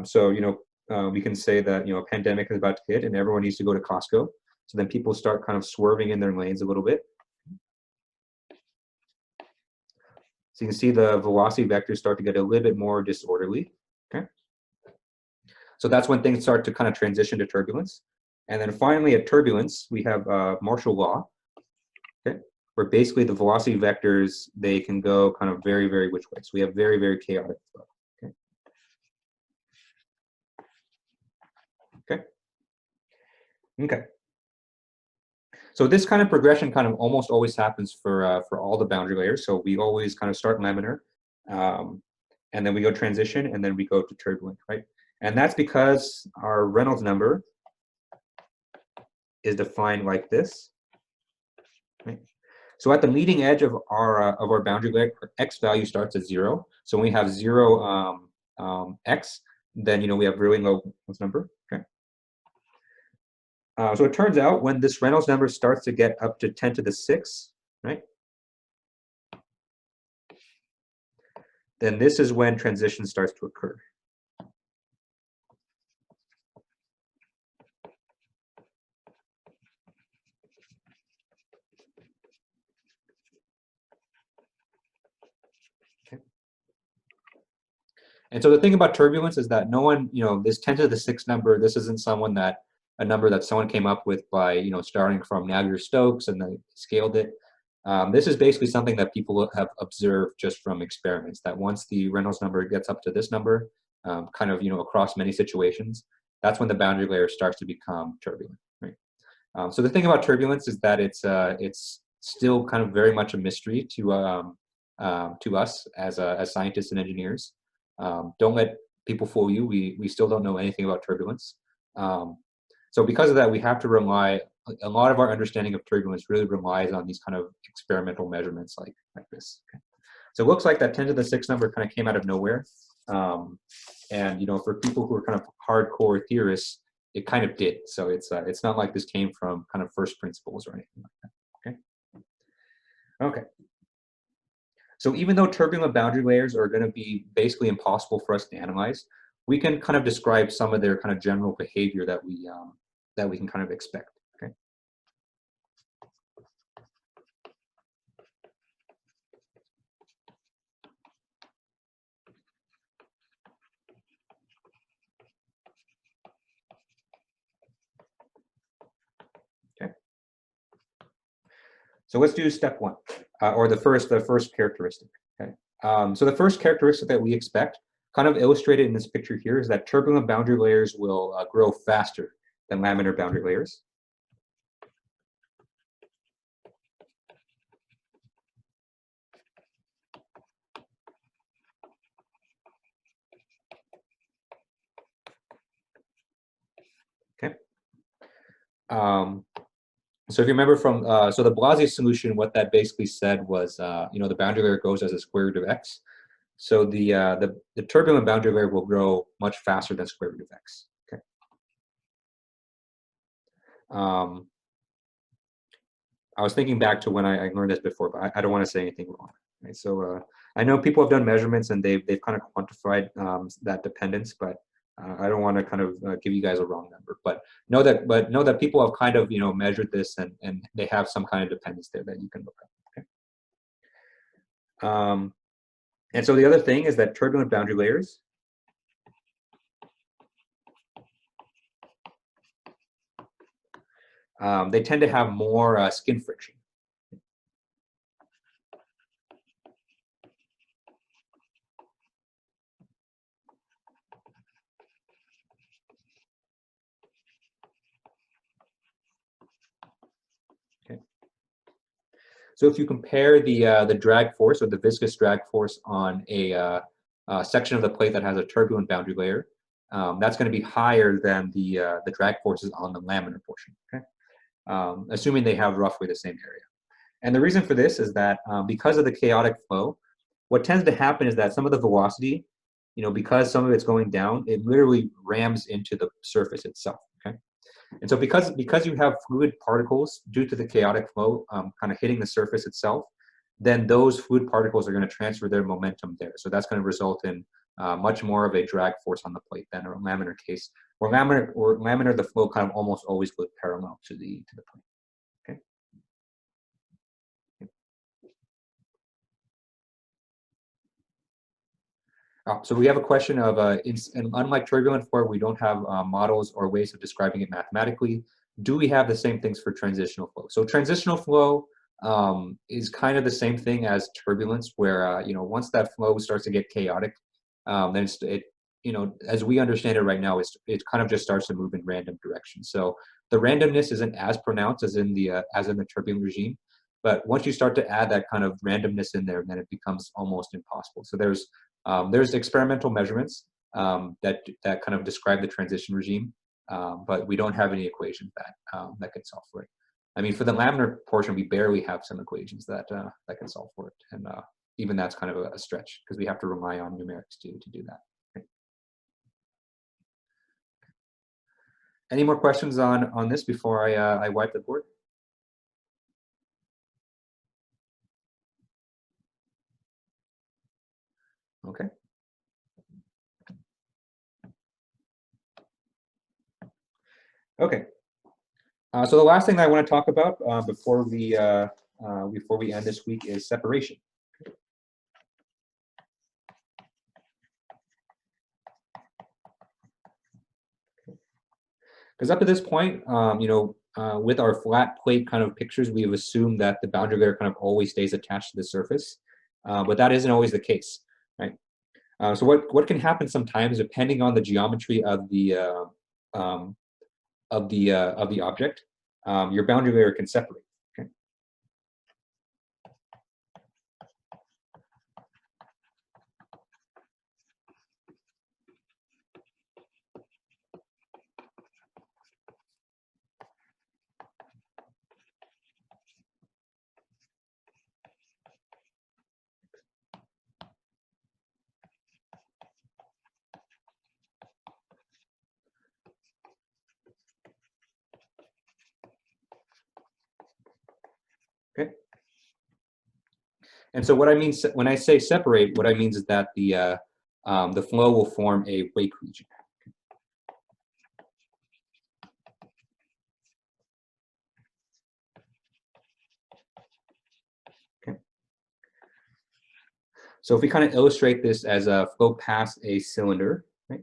So we can say that a pandemic is about to hit and everyone needs to go to Costco. So then people start kind of swerving in their lanes a little bit. So you can see the velocity vectors start to get a little bit more disorderly. Okay. So that's when things start to kind of transition to turbulence. And then finally at turbulence, we have Marshall law, okay, where basically the velocity vectors, they can go kind of very, very which way. So we have very, very chaotic flow. Okay. Okay. Okay. So this kind of progression kind of almost always happens for all the boundary layers. So we always kind of start laminar, and then we go transition, and then we go to turbulent, right? And that's because our Reynolds number is defined like this, right? So at the leading edge of our boundary layer, x value starts at 0. So when we have 0 x, then we have really low Reynolds number. Okay. So it turns out when this Reynolds number starts to get up to 10 to the 6, right? Then this is when transition starts to occur. Okay. And so the thing about turbulence is that no one, this 10 to the 6 number, this isn't a number that someone came up with by, starting from Navier-Stokes and they scaled it. This is basically something that people have observed just from experiments, that once the Reynolds number gets up to this number, kind of, across many situations, that's when the boundary layer starts to become turbulent, right? So the thing about turbulence is that it's still kind of very much a mystery to us as scientists and engineers. Don't let people fool you. We still don't know anything about turbulence. So because of that, we have to rely, a lot of our understanding of turbulence really relies on these kind of experimental measurements like this. Okay. So it looks like that 10 to the 6 number kind of came out of nowhere. And for people who are kind of hardcore theorists, it kind of did. So it's not like this came from kind of first principles or anything like that. Okay. Okay. So even though turbulent boundary layers are going to be basically impossible for us to analyze, we can kind of describe some of their kind of general behavior that we can kind of expect. Okay. Okay. So let's do step 1, or the first characteristic. Okay. So the first characteristic that we expect, kind of illustrated in this picture here, is that turbulent boundary layers will grow faster than laminar boundary layers. So if you remember from, so the Palazzi solution, what that basically said was, the boundary layer goes as a square root of x. So the turbulent boundary layer will grow much faster than square root of x. Okay. I was thinking back to when I learned this before, but I don't want to say anything wrong. Right? So I know people have done measurements and they've kind of quantified that dependence, but I don't want to kind of give you guys a wrong number. But know that people have kind of measured this and they have some kind of dependence there that you can look up. Okay. And so the other thing is that turbulent boundary layers they tend to have more skin friction. So if you compare the drag force or the viscous drag force on a section of the plate that has a turbulent boundary layer, that's going to be higher than the drag forces on the laminar portion. Okay, assuming they have roughly the same area. And the reason for this is that because of the chaotic flow, what tends to happen is that some of the velocity, because some of it's going down, it literally rams into the surface itself. Okay. And so because you have fluid particles due to the chaotic flow kind of hitting the surface itself, then those fluid particles are going to transfer their momentum there. So that's going to result in much more of a drag force on the plate than a laminar case. Or laminar, the flow kind of almost always goes parallel to the plate. Okay. So we have a question of, unlike turbulent flow, we don't have models or ways of describing it mathematically. Do we have the same things for transitional flow? So transitional flow is kind of the same thing as turbulence, where once that flow starts to get chaotic, then as we understand it right now, it kind of just starts to move in random directions. So the randomness isn't as pronounced as in the turbulent regime, but once you start to add that kind of randomness in there, then it becomes almost impossible. So there's experimental measurements that kind of describe the transition regime, but we don't have any equations that can solve for it. I mean, for the laminar portion, we barely have some equations that can solve for it, and even that's kind of a stretch because we have to rely on numerics to do that. Okay. Any more questions on this before I wipe the board? Okay. Okay. So the last thing that I want to talk about before we end this week is separation. Because up to this point, with our flat plate kind of pictures, we have assumed that the boundary layer kind of always stays attached to the surface, but that isn't always the case, right? So what can happen sometimes, depending on the geometry of the object, your boundary layer can separate. Okay. Okay. And so what I mean when I say separate, what I mean is that the flow will form a wake region. Okay. So if we kind of illustrate this as a flow past a cylinder, right?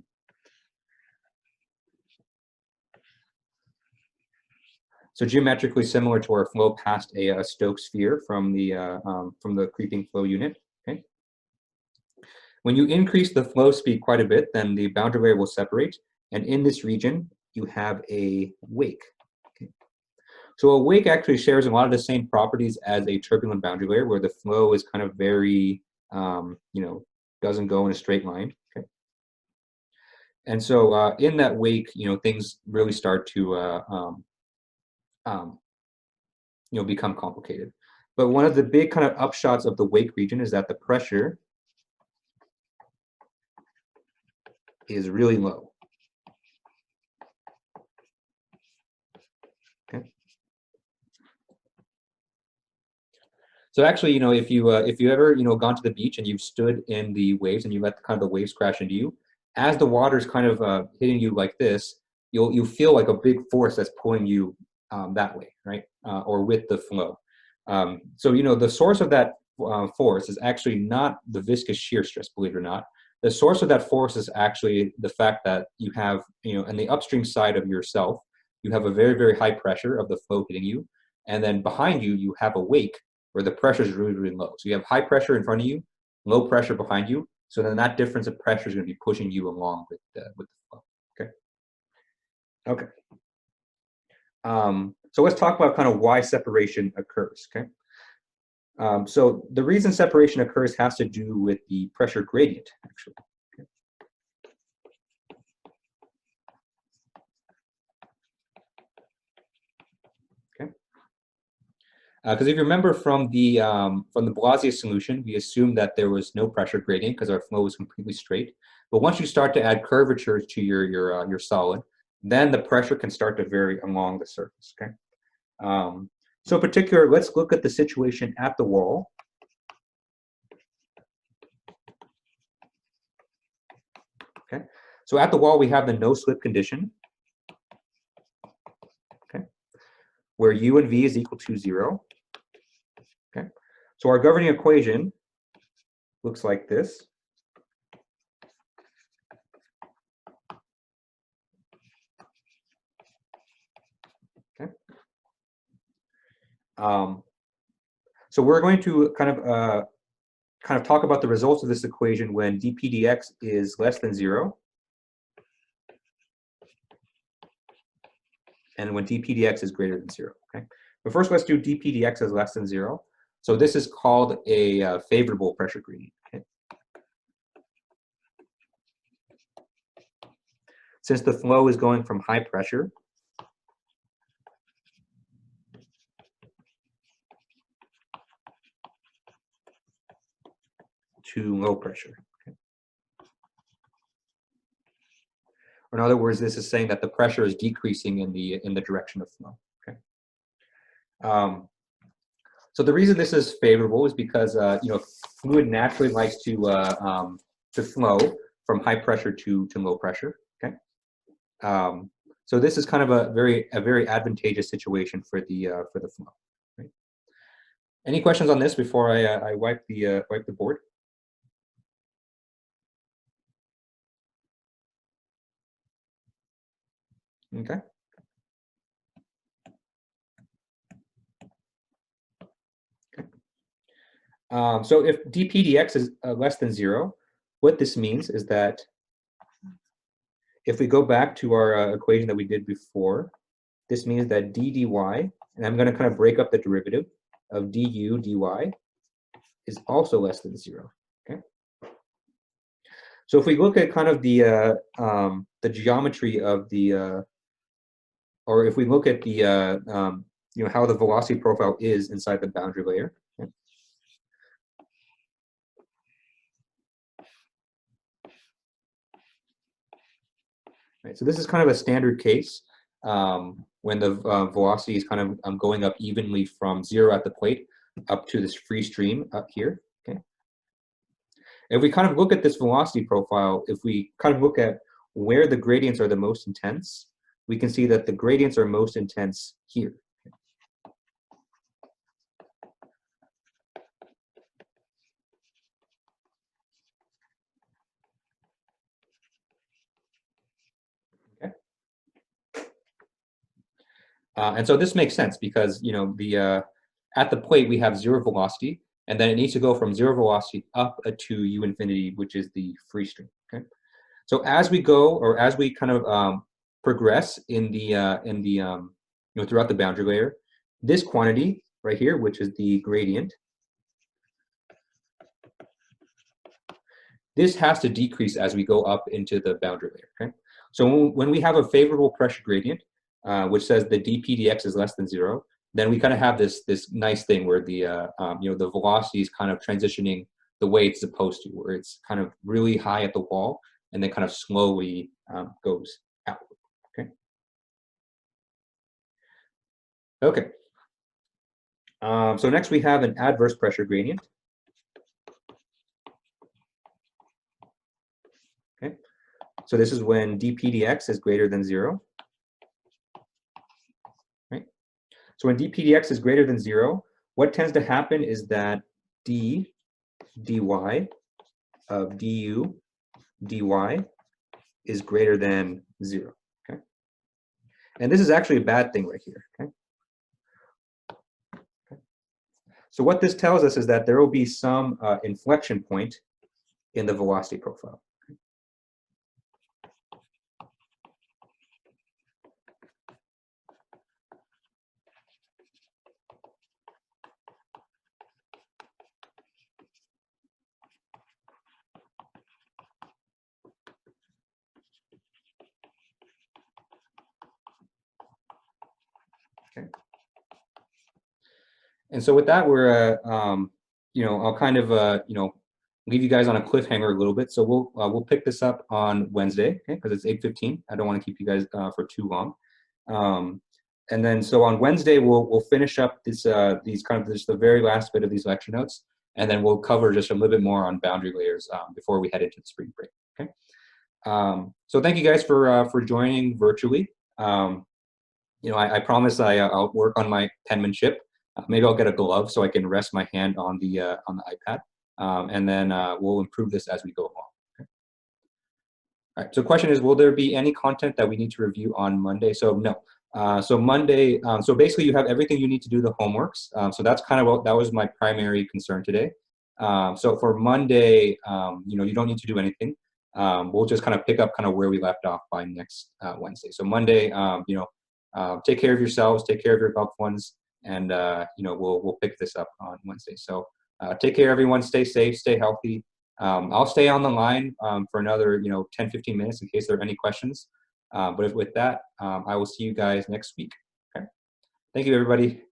So geometrically similar to our flow past a Stokes sphere from the creeping flow unit. Okay. When you increase the flow speed quite a bit, then the boundary layer will separate, and in this region you have a wake. Okay. So a wake actually shares a lot of the same properties as a turbulent boundary layer, where the flow is kind of very, doesn't go in a straight line. Okay. And so in that wake, things really start to become complicated. But one of the big kind of upshots of the wake region is that the pressure is really low. Okay. So actually, if you ever gone to the beach and you've stood in the waves and you let kind of the waves crash into you, as the water's kind of hitting you like this, you'll feel like a big force that's pulling you that way, right? Or with the flow. So the source of that force is actually not the viscous shear stress, believe it or not. The source of that force is actually the fact that you have, in the upstream side of yourself, you have a very, very high pressure of the flow hitting you. And then behind you, you have a wake where the pressure is really, really low. So you have high pressure in front of you, low pressure behind you. So then that difference of pressure is going to be pushing you along with the flow. Okay. Okay. So let's talk about kind of why separation occurs. Okay. So the reason separation occurs has to do with the pressure gradient, actually. Okay. Because if you remember from the Palazzi solution, we assumed that there was no pressure gradient because our flow was completely straight. But once you start to add curvature to your solid, then the pressure can start to vary along the surface. Okay. So in particular, let's look at the situation at the wall. Okay. So at the wall, we have the no slip condition. Okay. Where U and V is equal to 0. Okay. So our governing equation looks like this. Okay. So we're going to kind of talk about the results of this equation when dp dx is less than 0, and when dp dx is greater than 0. Okay. But first, let's do dp dx as less than 0. So this is called a favorable pressure gradient. Okay. Since the flow is going from high pressure to low pressure. Okay. Or in other words, this is saying that the pressure is decreasing in the direction of flow. Okay. So the reason this is favorable is because fluid naturally likes to flow from high pressure to low pressure. Okay. So this is kind of a very advantageous situation for the flow. Right? Any questions on this before I wipe the board? Okay. So if dp dx is less than 0, what this means is that if we go back to our equation that we did before, this means that d dy, and I'm going to kind of break up the derivative of du dy, is also less than 0. Okay. So if we look at kind of the geometry of the, or if we look at the how the velocity profile is inside the boundary layer. Okay. Right, so this is kind of a standard case when the velocity is kind of going up evenly from 0 at the plate up to this free stream up here. Okay. If we kind of look at this velocity profile, if we kind of look at where the gradients are the most intense, we can see that the gradients are most intense here. Okay. And so this makes sense because at the plate we have 0 velocity, and then it needs to go from 0 velocity up to u infinity, which is the free stream. Okay. So as we go, or as we kind of progress in the throughout the boundary layer, this quantity right here, which is the gradient, this has to decrease as we go up into the boundary layer. Okay. So when we have a favorable pressure gradient, which says the dpdx is less than 0, then we kind of have this nice thing where the the velocity is kind of transitioning the way it's supposed to, where it's kind of really high at the wall and then kind of slowly goes outward. Okay. Okay. So next we have an adverse pressure gradient. Okay. So this is when dpdx is greater than 0. Right. So when dpdx is greater than 0, what tends to happen is that d dy of du dy is greater than 0. Okay. And this is actually a bad thing right here. Okay. So what this tells us is that there will be some inflection point in the velocity profile. Okay. And so with that, we're, I'll kind of, leave you guys on a cliffhanger a little bit. So we'll pick this up on Wednesday, okay? Because it's 8:15. I don't want to keep you guys for too long. And then so on Wednesday we'll finish up these kind of just the very last bit of these lecture notes, and then we'll cover just a little bit more on boundary layers before we head into the spring break. Okay. So thank you guys for joining virtually. I promise I'll work on my penmanship. Maybe I'll get a glove so I can rest my hand on the iPad, and then we'll improve this as we go along. Okay. All right. So, question is, will there be any content that we need to review on Monday? So no. So Monday. So basically, you have everything you need to do the homeworks. So that's kind of that was my primary concern today. So for Monday, you don't need to do anything. We'll just kind of pick up kind of where we left off by next Wednesday. So Monday, take care of yourselves, take care of your loved ones, and we'll pick this up on Wednesday. So take care, everyone. Stay safe, stay healthy. I'll stay on the line for another 10-15 minutes in case there are any questions. But with that, I will see you guys next week. Okay. Thank you, everybody.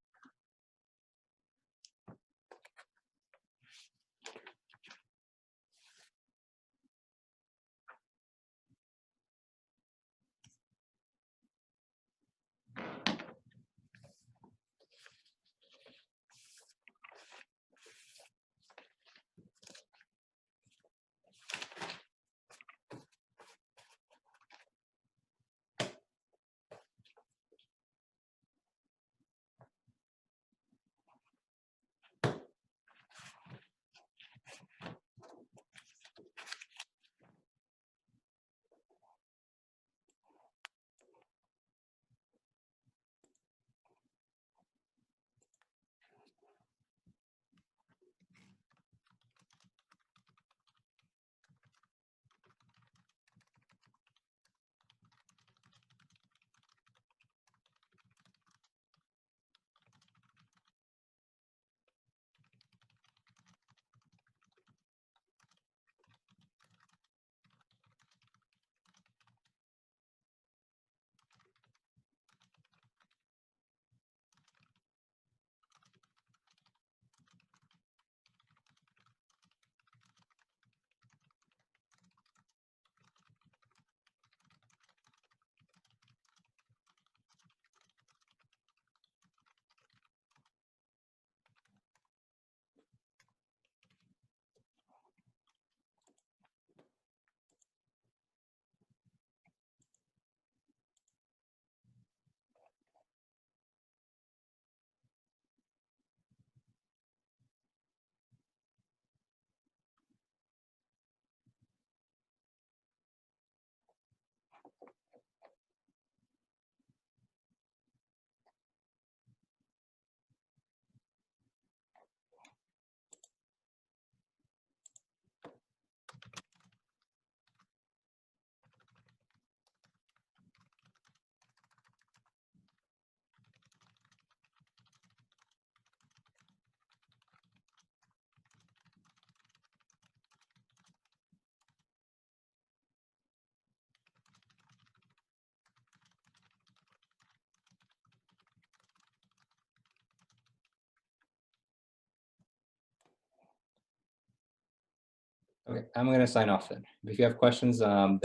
Okay, I'm gonna sign off then. If you have questions, then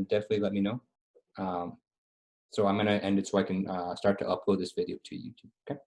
definitely let me know. So I'm gonna end it so I can start to upload this video to YouTube. Okay.